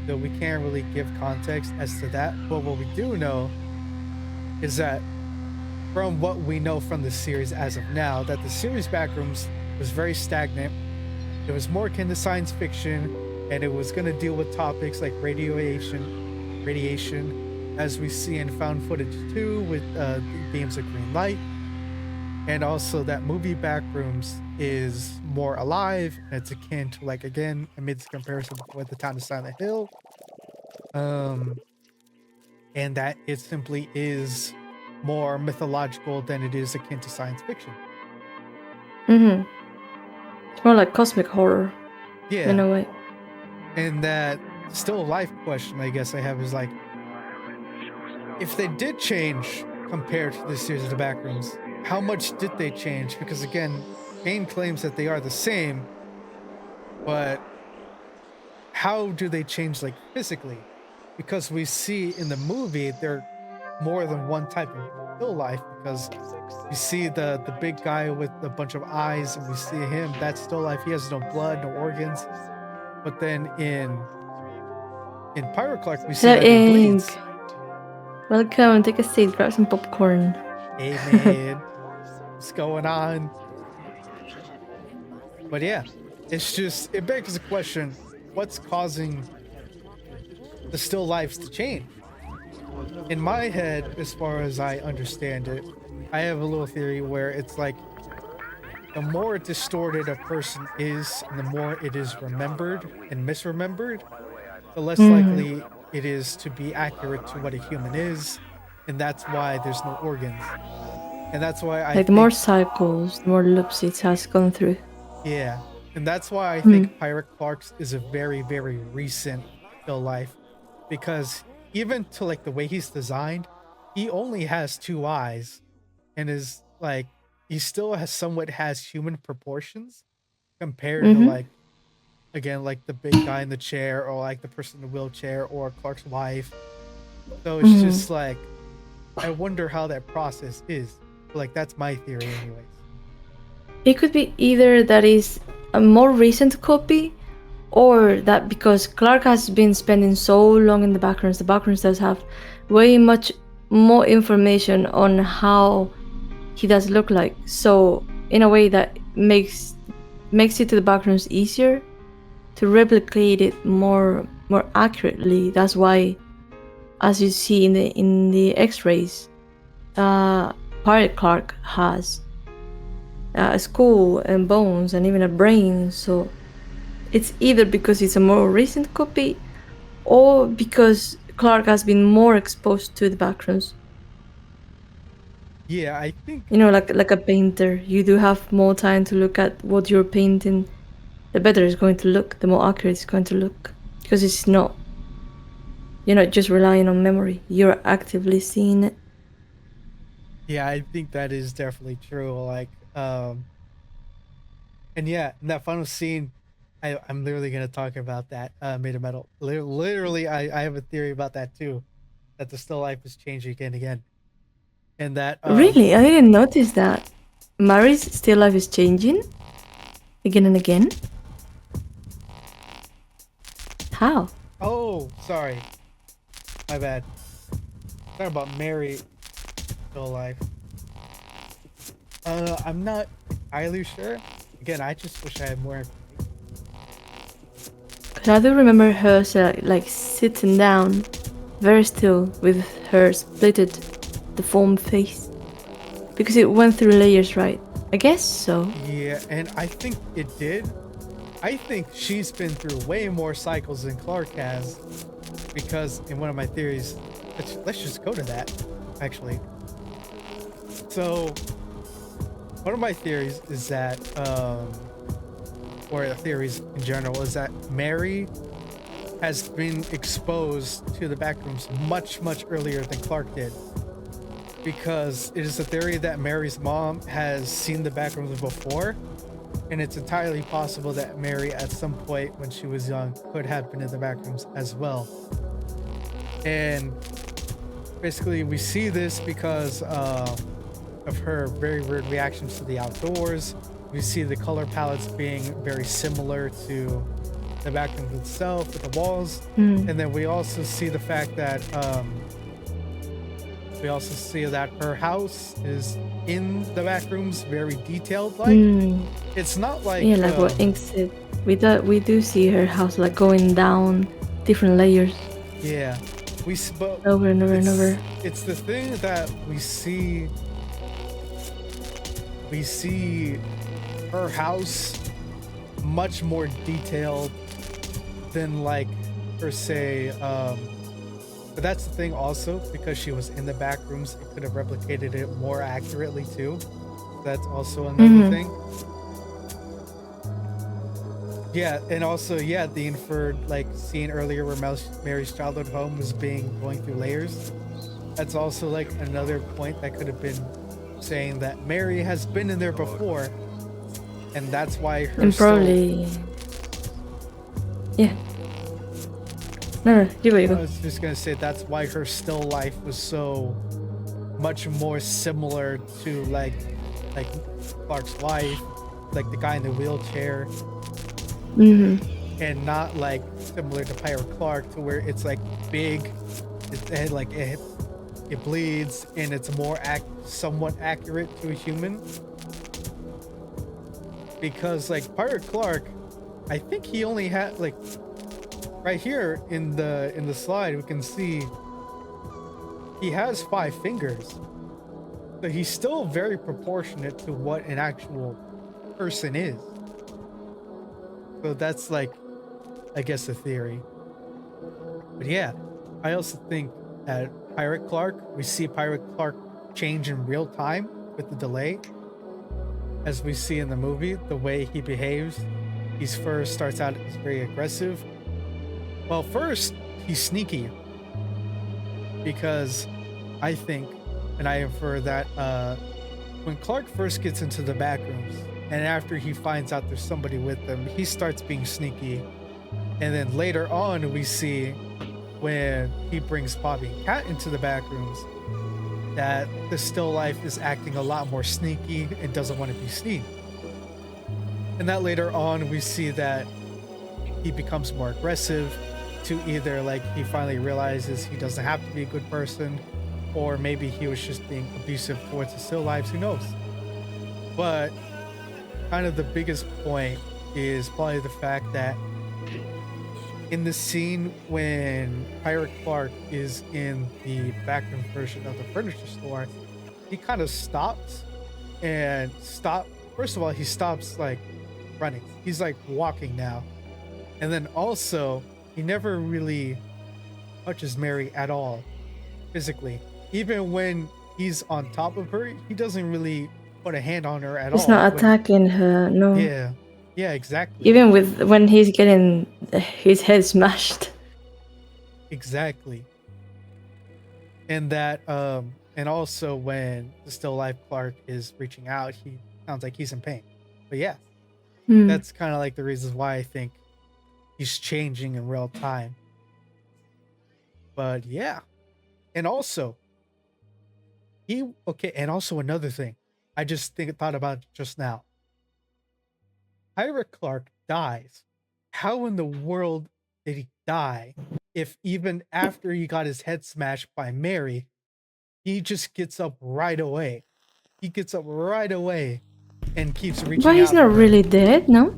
B: So we can't really give context as to that. But what we do know is that from what we know from the series as of now, that the series Backrooms was very stagnant. It was more akin to science fiction, and it was going to deal with topics like radiation, as we see in found footage too, with the beams of green light. And also that movie Backrooms is more alive, and it's akin to, like, again, I made this comparison with the town of Silent Hill. And that it simply is more mythological than it is akin to science fiction.
A: It's more like cosmic horror.
B: Yeah.
A: In a way.
B: And that still life question I guess I have is like, if they did change compared to the series of the Backrooms, how much did they change? Because again, Kane claims that they are the same, but how do they change, like, physically? Because we see in the movie they're more than one type of still life, because you see the big guy with a bunch of eyes, and we see him, that's still life. He has no blood, no organs. But then in Pirate Clark, we see that he bleeds.
A: Welcome, take a seat, grab some popcorn.
B: Hey man, what's going on? But yeah, it's just, it begs the question, what's causing the still lives to change? In my head, as far as I understand it, I have a little theory where it's like the more distorted a person is and the more it is remembered and misremembered, the less
A: Mm.
B: likely it is to be accurate to what a human is, and that's why there's no organs. And that's why I
A: Like the more
B: think,
A: cycles, the more loops it has gone through.
B: yeah, and that's why I
A: Mm.
B: think Pirate Clark's is a very, very recent still life, because even to like the way he's designed, he only has two eyes, and is like he still has somewhat has human proportions compared to
A: Mm-hmm.
B: like again like the big guy in the chair or like the person in the wheelchair or Clark's wife. So it's
A: Mm-hmm.
B: just like I wonder how that process is. Like that's my theory, anyways.
A: It could be either that is a more recent copy, or that because Clark has been spending so long in the backgrounds does have way much more information on how he does look like. So in a way that makes it to the backgrounds easier to replicate it more accurately. That's why, as you see in the X-rays, Pirate Clark has a skull and bones and even a brain. So it's either because it's a more recent copy or because Clark has been more exposed to the backgrounds.
B: Yeah, I think
A: You know, like a painter, you do have more time to look at what you're painting. The better it's going to look, the more accurate it's going to look, because you're not just relying on memory. You're actively seeing it.
B: yeah, I think that is definitely true. Like and yeah, in that final scene, I'm literally gonna talk about that Made of Metal. Literally, I have a theory about that too, that the still life is changing again and again, and that
A: Really, I didn't notice that. Mary's still life is changing again and again. How?
B: oh sorry, my bad. Talking about Mary still alive. I'm not entirely sure. Again, I just wish I had more information.
A: 'Cause I do remember her like sitting down, very still, with her splitted, deformed face. Because it went through layers, right? I guess so.
B: Yeah, and I think it did. I think she's been through way more cycles than Clark has, because in one of my theories, let's just go to that, actually. So, one of my theories is that, or theories in general, is that Mary has been exposed to the backrooms much, much earlier than Clark did. Because it is a theory that Mary's mom has seen the backrooms before, and it's entirely possible that Mary, at some point when she was young, could have been in the backrooms as well. And basically, we see this because of her very weird reactions to the outdoors. We see the color palettes being very similar to the backrooms itself with the walls.
A: Mm.
B: And then we also see the fact that her house is in the back rooms, very detailed. Like it's not like
A: Yeah, like what Ink said. We do see her house like going down different layers
B: yeah, but
A: over and over and over.
B: it's the thing that we see. We see her house much more detailed than like per se. But that's the thing also, because she was in the back rooms, it could have replicated it more accurately too. That's also another thing. Yeah, and also the inferred like scene earlier where Mary's childhood home was going through layers. That's also like another point that could have been saying that Mary has been in there before, and that's why her
A: And probably, yeah. No, you
B: I
A: go.
B: was just gonna say that's why her still life was so much more similar to like Clark's life, like the guy in the wheelchair, and not like similar to Pirate Clark, to where it's like big, it bleeds, and it's more somewhat accurate to a human. Because like Pirate Clark, I think he only had like right here in the slide we can see he has 5 fingers, so he's still very proportionate to what an actual person is. So that's like, I guess, a theory. But yeah, I also think that we see Pirate Clark change in real time with the delay. As we see in the movie, the way he behaves, he's first starts out as very aggressive. Well, first, he's sneaky. Because I think, and I infer that when Clark first gets into the backrooms, and after he finds out there's somebody with them, he starts being sneaky. And then later on, we see when he brings Bobby and Cat into the backrooms that the still life is acting a lot more sneaky and doesn't want to be seen. And that later on, we see that he becomes more aggressive to either like he finally realizes he doesn't have to be a good person, or maybe he was just being abusive towards the still lives, who knows. But kind of the biggest point is probably the fact that in the scene when Pirate Clark is in the backroom version of the furniture store, he kind of stops. First of all, he stops like running. He's like walking now. And then also, he never really touches Mary at all physically. Even when he's on top of her, he doesn't really put a hand on her at all.
A: He's not attacking her, no.
B: Yeah, exactly.
A: Even when he's getting his head smashed.
B: Exactly. And that, and also when the still life Clark is reaching out, he sounds like he's in pain. But yeah, that's kind of like the reasons why I think he's changing in real time. But yeah. And also, and also another thing I just thought about just now. Pirate Clark dies. How in the world did he die if even after he got his head smashed by Mary, he just gets up right away? He gets up right away and keeps reaching out.
A: But he's not really dead, no?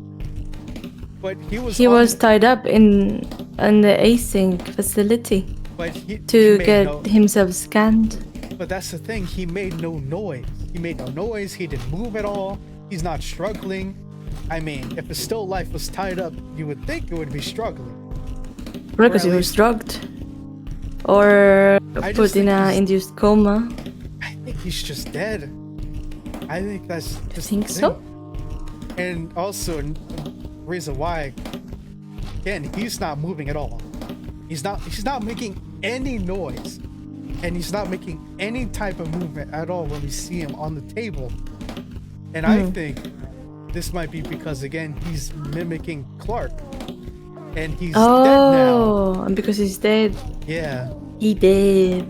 B: But he
A: was tied up in the async facility to get himself scanned.
B: But that's the thing, he made no noise. He didn't move at all. He's not struggling. I mean, if a still life was tied up, you would think it would be struggling.
A: Because he was drugged. Or put in an induced coma.
B: I think he's just dead. I think that's just
A: think so?
B: And also, reason why, again, he's not moving at all. He's not making any noise. And he's not making any type of movement at all when we see him on the table. And I think this might be because, again, he's mimicking Clark. And he's dead now.
A: Oh, and because he's dead.
B: Yeah.
A: He did.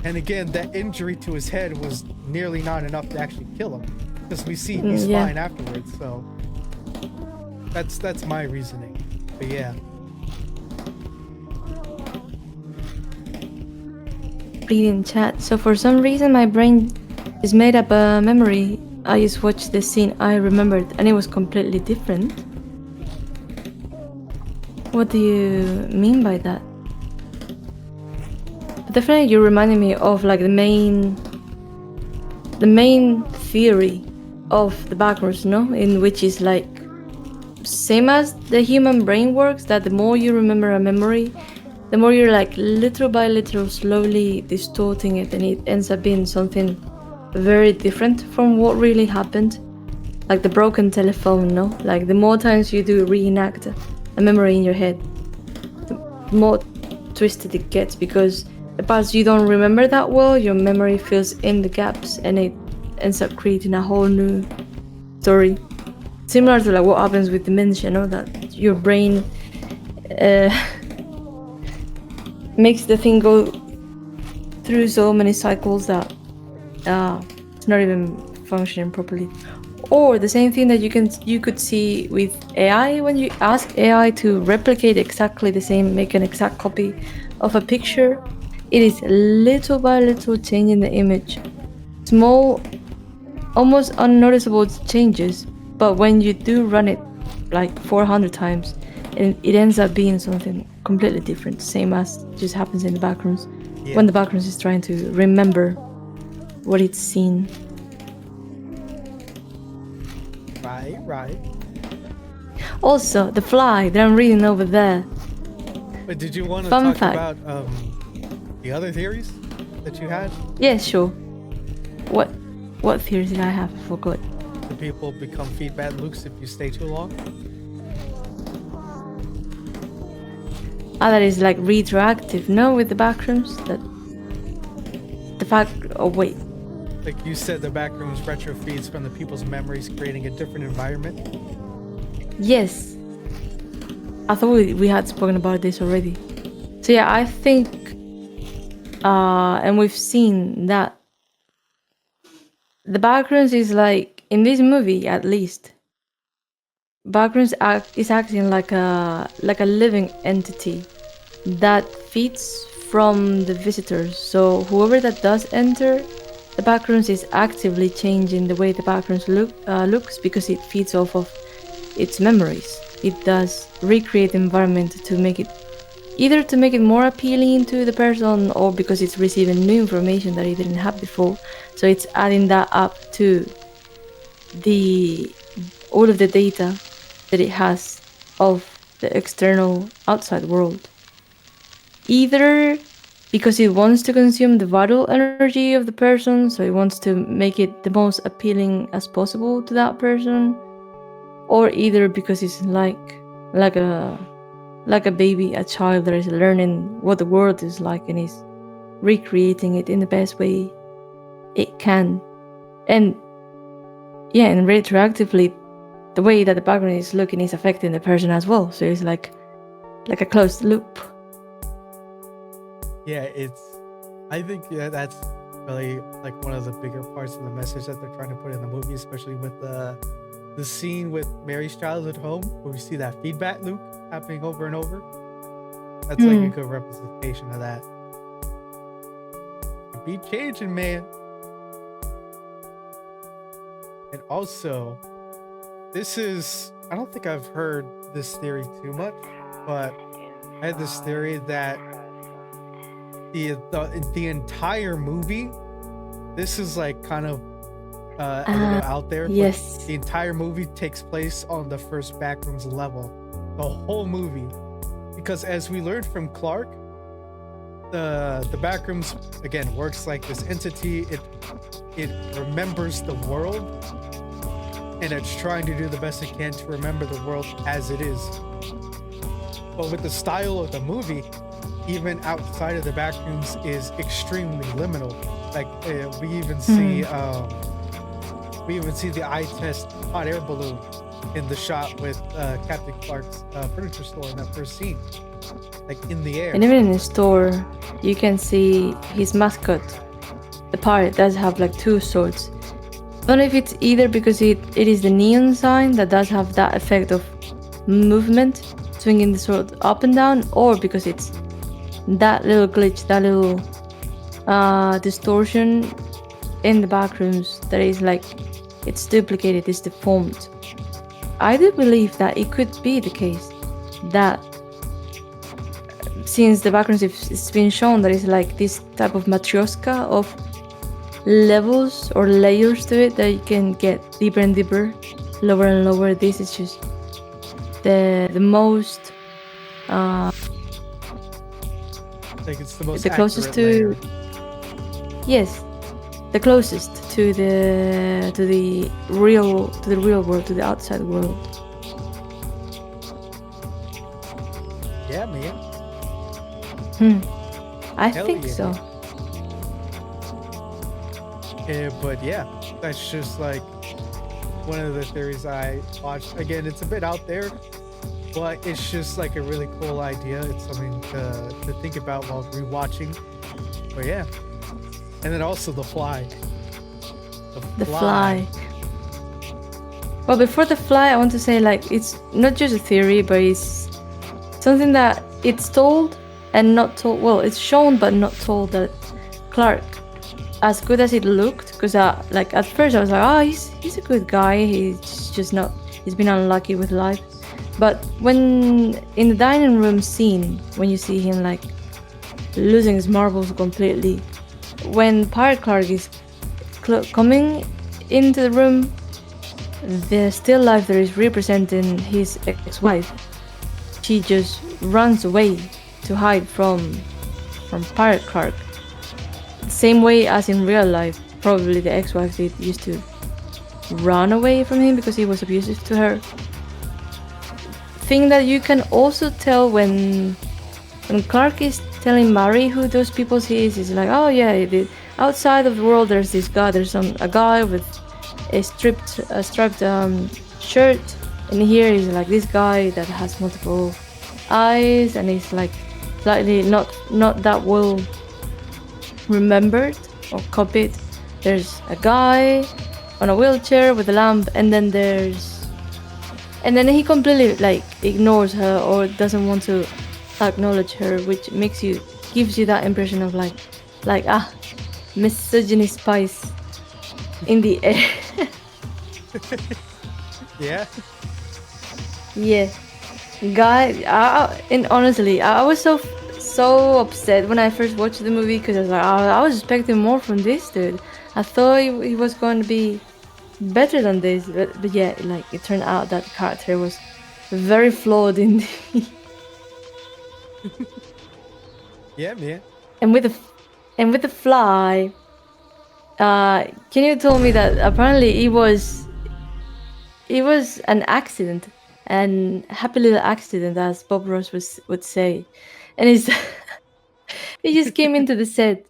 B: And again, that injury to his head was nearly not enough to actually kill him. Because we see he's fine afterwards, so that's my reasoning. But yeah.
A: Reading chat. So for some reason my brain is made up a memory. I just watched the scene I remembered and it was completely different. What do you mean by that? Definitely you're reminding me of like the main theory of the backrooms, no? In which is like same as the human brain works, that the more you remember a memory, the more you're like little by little slowly distorting it, and it ends up being something very different from what really happened. Like the broken telephone, no? Like the more times you do reenact a memory in your head, the more twisted it gets, because the parts you don't remember that well, your memory fills in the gaps and it ends up creating a whole new story. Similar to like what happens with dementia, no? That your brain makes the thing go through so many cycles that it's not even functioning properly. Or the same thing that you could see with AI, when you ask AI to replicate exactly the same, make an exact copy of a picture, it is little by little changing the image. Small, almost unnoticeable changes, but when you do run it like 400 times, it ends up being something completely different, same as just happens in the backrooms.
B: Yeah.
A: When the backrooms is trying to remember what it's seen.
B: Right. Right.
A: Also, the fly that I'm reading over there.
B: But did you want to
A: Fun
B: talk
A: fact.
B: about the other theories that you had?
A: Yeah, sure. What theories did I have? I forgot.
B: Do people become feedback loops if you stay too long?
A: Ah, that is like retroactive. No, with the backrooms. That the fact. Oh wait.
B: Like you said, the backrooms retro feeds from the people's memories, creating a different environment.
A: Yes. I thought we had spoken about this already. So yeah, I think, and we've seen that the backrooms is like in this movie at least. Backrooms is acting like a living entity that feeds from the visitors. So whoever that does enter the backrooms is actively changing the way the backrooms looks because it feeds off of its memories. It does recreate the environment to make it either to make it more appealing to the person or because it's receiving new information that it didn't have before. So it's adding that up to all of the data that it has of the external outside world. Either because it wants to consume the vital energy of the person, so it wants to make it the most appealing as possible to that person, or either because it's like a baby, a child that is learning what the world is like and is recreating it in the best way it can. And yeah, and retroactively, the way that the background is looking is affecting the person as well. So it's like a closed loop.
B: Yeah, I think that's really like one of the bigger parts of the message that they're trying to put in the movie, especially with the scene with Mary's childhood home, where we see that feedback loop happening over and over. That's like a good representation of that. It be changing, man. And also, I don't think I've heard this theory too much, but I had this theory that the entire movie, this is like kind of a little out there.
A: Yes.
B: The entire movie takes place on the first backrooms level. The whole movie. Because as we learned from Clark, the backrooms, again, works like this entity. It remembers the world, and it's trying to do the best it can to remember the world as it is. But with the style of the movie, even outside of the backrooms is extremely liminal. Like we even see the eye test hot air balloon in the shot with Captain Clark's furniture store in that first scene, like in the air.
A: And even in the store, you can see his mascot. The pirate does have like two swords. I don't know if it's either because it is the neon sign that does have that effect of movement, swinging the sword up and down, or because it's that little glitch, that little distortion in the backrooms that is like it's duplicated, it's deformed. I do believe that it could be the case that since the backrooms, it's been shown that it's like this type of matryoshka of levels or layers to it that you can get deeper and deeper, lower and lower. This is just the most
B: Like it's the most
A: the closest to
B: layer.
A: Yes, the closest to the real world, to the outside world.
B: Yeah, man.
A: I
B: Hell
A: think
B: yeah.
A: so.
B: But yeah, that's just like one of the theories I watched. Again, it's a bit out there, but it's just like a really cool idea. It's something to think about while rewatching. But yeah, and then also the fly.
A: The fly. Well, before the fly, I want to say like it's not just a theory, but it's something that it's told and not told. Well, it's shown but not told that Clark, as good as it looked, because like at first I was like, oh, he's a good guy. He's just not. He's been unlucky with life. But when in the dining room scene, when you see him like losing his marbles completely, when Pirate Clark is coming into the room, the still life that is representing his ex-wife, she just runs away to hide from Pirate Clark. Same way as in real life, probably the ex-wife did used to run away from him because he was abusive to her. Thing that you can also tell when Clark is telling Mary who those people he is like, oh yeah, outside of the world there's this guy, a guy with a striped shirt, and here is like this guy that has multiple eyes and he's like slightly not that well remembered or copied. There's a guy on a wheelchair with a lamp, and then he completely like ignores her or doesn't want to acknowledge her, which gives you that impression of like misogyny spice in the air.
B: Yeah.
A: Yeah, guy. And honestly, I was so upset when I first watched the movie because I was like, I was expecting more from this dude. I thought he was going to be better than this, but yeah, like it turned out that character was very flawed in the
B: Yeah, man.
A: and with the fly. Can you tell me that apparently it was an accident, and happy little accident, as Bob Ross would say, and he's he just came into the set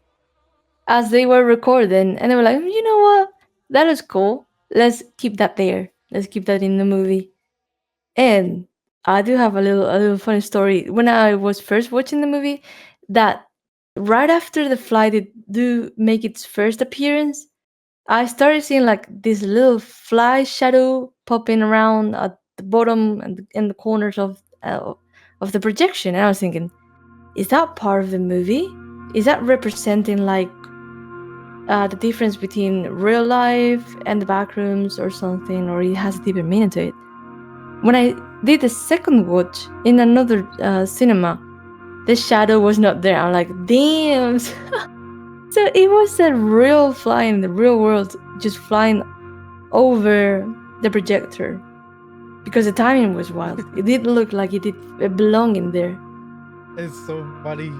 A: as they were recording, and they were like, you know what, that is cool. Let's keep that there. Let's keep that in the movie. And I do have a little funny story. When I was first watching the movie, that right after the fly did do make its first appearance, I started seeing like this little fly shadow popping around at the bottom and in the corners of the projection. And I was thinking, is that part of the movie? Is that representing like the difference between real life and the backrooms or something, or it has a deeper meaning to it? When I did the second watch in another cinema, the shadow was not there. I'm like, damn. So it was a real fly in the real world, just flying over the projector. Because the timing was wild. It did look like it did belong in there.
B: It's so funny.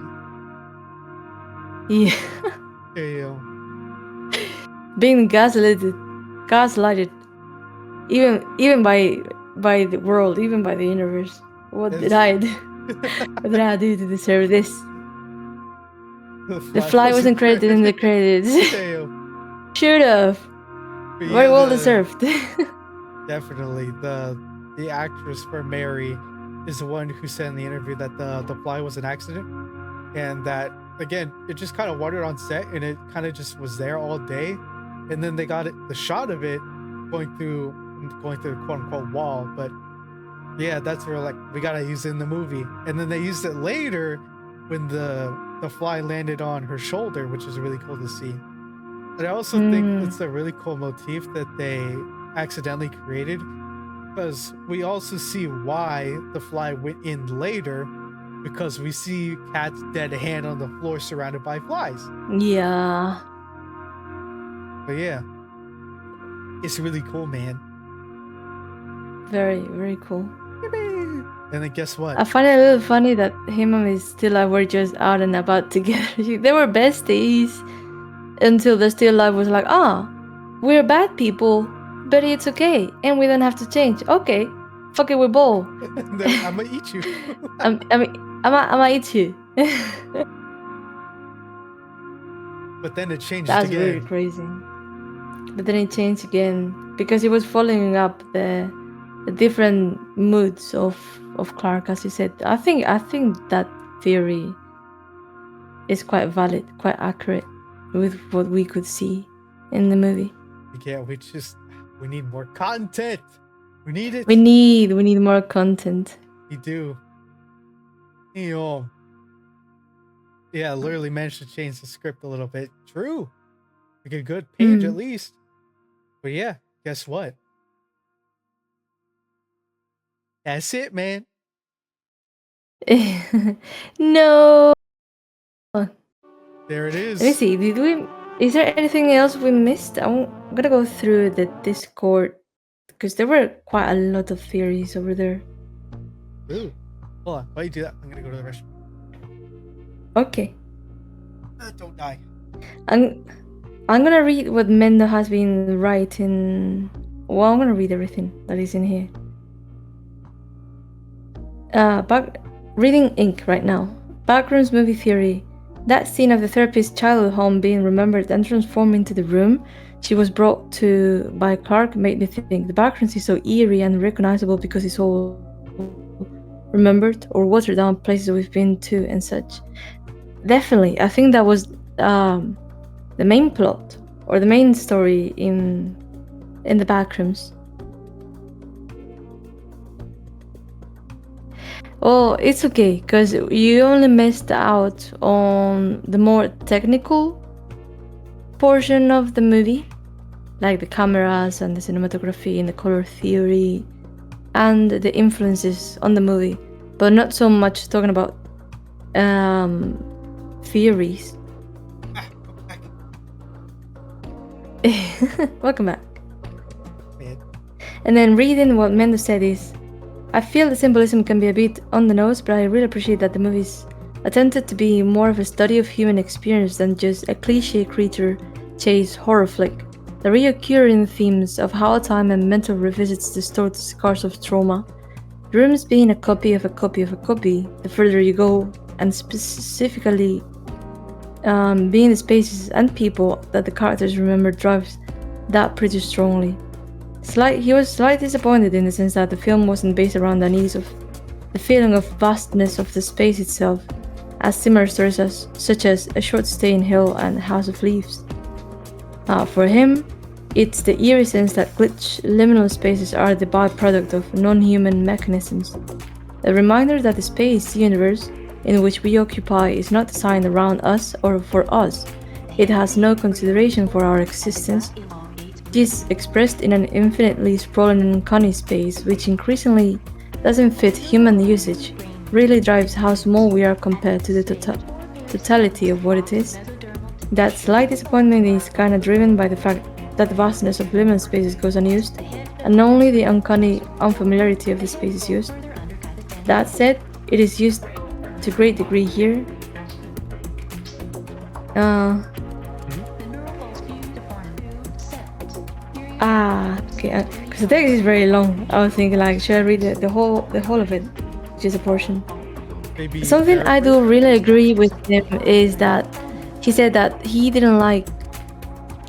A: Yeah.
B: Damn.
A: Being gaslighted, even by the world, even by the universe. What did I do? What did I do to deserve this? The fly wasn't credited in the credits.
B: Damn.
A: Should have.
B: But
A: Very
B: yeah,
A: well deserved.
B: Definitely. The actress for Mary is the one who said in the interview that the fly was an accident, and that again it just kind of wandered on set and it kind of just was there all day, and then they got the shot of it going through the quote unquote wall. But yeah, that's where like we gotta use it in the movie, and then they used it later when the fly landed on her shoulder, which is really cool to see. And I also think it's a really cool motif that they accidentally created, because we also see why the fly went in later, because we see Kat's dead hand on the floor surrounded by flies.
A: Yeah.
B: But yeah, it's really cool, man.
A: Very, very cool.
B: And then guess what?
A: I find it a little funny that him and his Still Life were just out and about together. They were besties until the Still Life was like, we're bad people, but it's okay, and we don't have to change. Okay, fuck it, we're bold.
B: I'm gonna eat you.
A: I'm gonna eat you.
B: But then it changed
A: That's
B: again.
A: really crazy. But then it changed again because he was following up the different moods of Clark, as you said. I think that theory is quite valid, quite accurate with what we could see in the movie.
B: Yeah, we need more content. We need it.
A: We need more content.
B: We do. Yeah, literally managed to change the script a little bit. True. Like a good page at least. But yeah, guess what? That's it, man.
A: No.
B: There it is.
A: Let me see. Is there anything else we missed? I'm gonna go through the Discord because there were quite a lot of theories over there.
B: Ooh. Hold on. While you do that, I'm gonna go to the restroom.
A: Okay.
B: Don't die.
A: I'm gonna read what Mendo has been writing. Well, I'm gonna read everything that is in here. Reading ink right now. Backrooms movie theory. That scene of the therapist's childhood home being remembered and transformed into the room she was brought to by Clark made me think the Backrooms is so eerie and recognizable because it's all remembered or watered down places we've been to and such. Definitely, I think that was the main plot or the main story in the Backrooms. Well, it's okay, because you only missed out on the more technical portion of the movie, like the cameras and the cinematography and the color theory and the influences on the movie, but not so much talking about theories. Welcome back. And then reading what Mendo said is, I feel the symbolism can be a bit on the nose, but I really appreciate that the movies attempted to be more of a study of human experience than just a cliche creature chase horror flick. The reoccurring themes of how time and mental revisits the stored scars of trauma, rooms being a copy of a copy of a copy, the further you go, and specifically being the spaces and people that the characters remember drives that pretty strongly. He was slightly disappointed in the sense that the film wasn't based around the needs of the feeling of vastness of the space itself, as similar stories such as A Short Stay in Hell and House of Leaves. For him, it's the eerie sense that glitch liminal spaces are the byproduct of non-human mechanisms. A reminder that the space universe in which we occupy is not designed around us or for us. It has no consideration for our existence. It is expressed in an infinitely sprawling and uncanny space which increasingly doesn't fit human usage, really drives how small we are compared to the totality of what it is. That slight disappointment is kinda driven by the fact that the vastness of liminal spaces goes unused, and only the uncanny unfamiliarity of the space is used. That said, it is used to a great degree here. Okay, because the text is very long. I was thinking like, should I read the whole of it, just a portion?
B: Maybe
A: Something I do really agree with him is that he said that he didn't like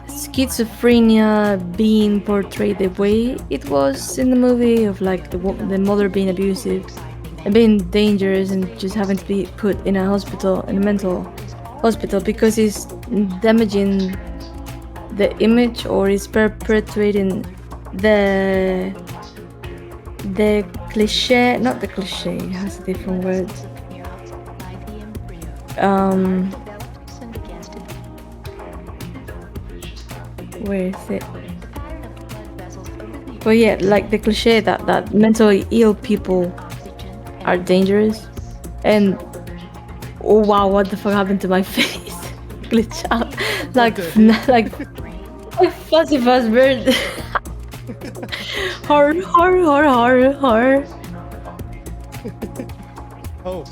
A: schizophrenia being portrayed the way it was in the movie, of like the mother being abusive and being dangerous and just having to be put in a hospital, in a mental hospital, because it's damaging the image or is perpetuating the cliche, not the cliche, it has a different word. Where is it? But yeah, like the cliche that mentally ill people are dangerous. And oh wow, what the fuck happened to my face? Glitch out. Like fuzzy fuzz bird. horror.
B: Oh,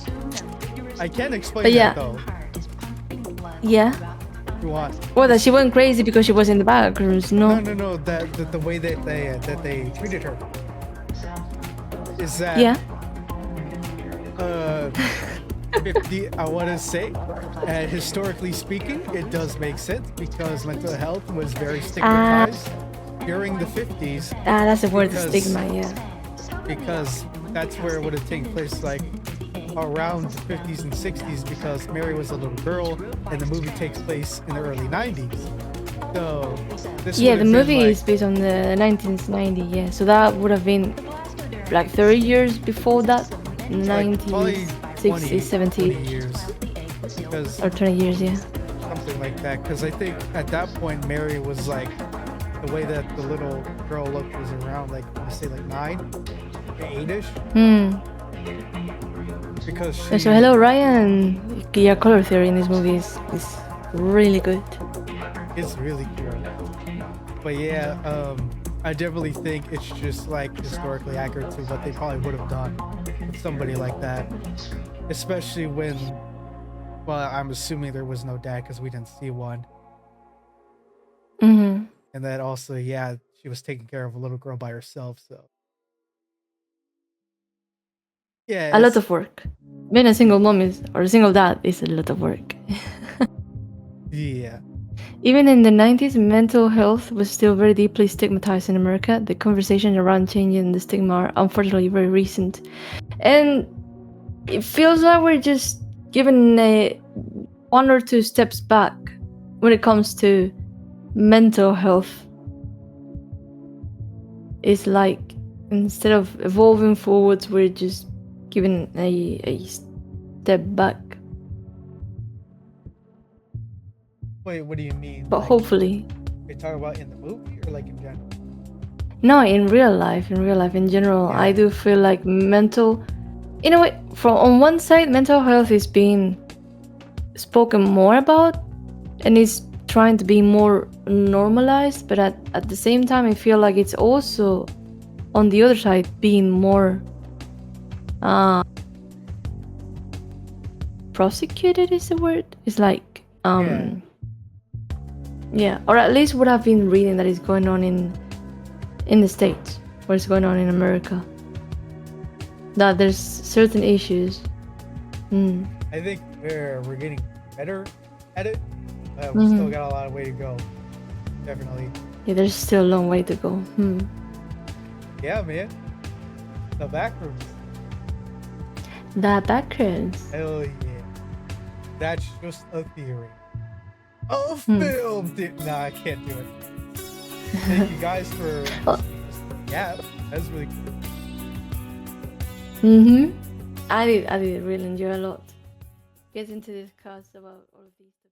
B: I can't explain
A: But yeah.
B: that though.
A: Yeah.
B: You want?
A: Well, that she went crazy because she was in the backrooms. No.
B: No. That the way that they treated her is that.
A: Yeah.
B: I want to say, historically speaking, it does make sense because mental health was very stigmatized during the 50s.
A: That's a word,
B: because-
A: stigma. Yeah.
B: Because that's where it would have taken place, like around the 50s and 60s, because Mary was a little girl and the movie takes place in the early 90s. So this
A: Yeah,
B: would
A: the
B: have been
A: movie
B: like,
A: is based on the 1990. Yeah, so that would have been like 30 years before that.
B: like probably
A: 90, 60, 70,
B: 20 years. Because
A: or 20 years. Yeah.
B: something like that. Because I think at that point Mary was like, the way that the little girl looked was around like, I say like 9, 8ish. Because she,
A: So hello, Ryan. Yeah, color theory in this movie is really good.
B: It's really cool. But yeah, I definitely think it's just like historically accurate to what they probably would have done with somebody like that, especially when, well, I'm assuming there was no dad because we didn't see one,
A: Mm-hmm.
B: and that also, yeah, she was taking care of a little girl by herself. So yeah,
A: A lot
B: it's
A: of work. Being a single mom or a single dad is a lot of work.
B: yeah,
A: Even in the 90s, mental health was still very deeply stigmatized in America. The conversation around changing the stigma are unfortunately very recent. And it feels like we're just given one or two steps back when it comes to mental health. It's like instead of evolving forwards, we're just given a step back.
B: wait, what do you mean?
A: But
B: Like,
A: hopefully,
B: you're talking about in the movie or like in general?
A: no, in real life, in general, I
B: Yeah.
A: do feel like in a way, from on one side, mental health is being spoken more about and is trying to be more normalized, but at the same time, I feel like it's also on the other side being more prosecuted is the word. It's like yeah, or at least what I've been reading that is going on in the States, what's going on in America, that there's certain issues.
B: I think we're getting better at it. We still got a lot of way to go. Definitely.
A: Yeah, there's still a long way to go.
B: Yeah, man. The backrooms.
A: The backgrounds.
B: Hell yeah. That's just a theory. A film. Nah, I can't do it. Thank you guys for yeah, that's really cool.
A: I did really enjoy a lot getting to discuss about all of these.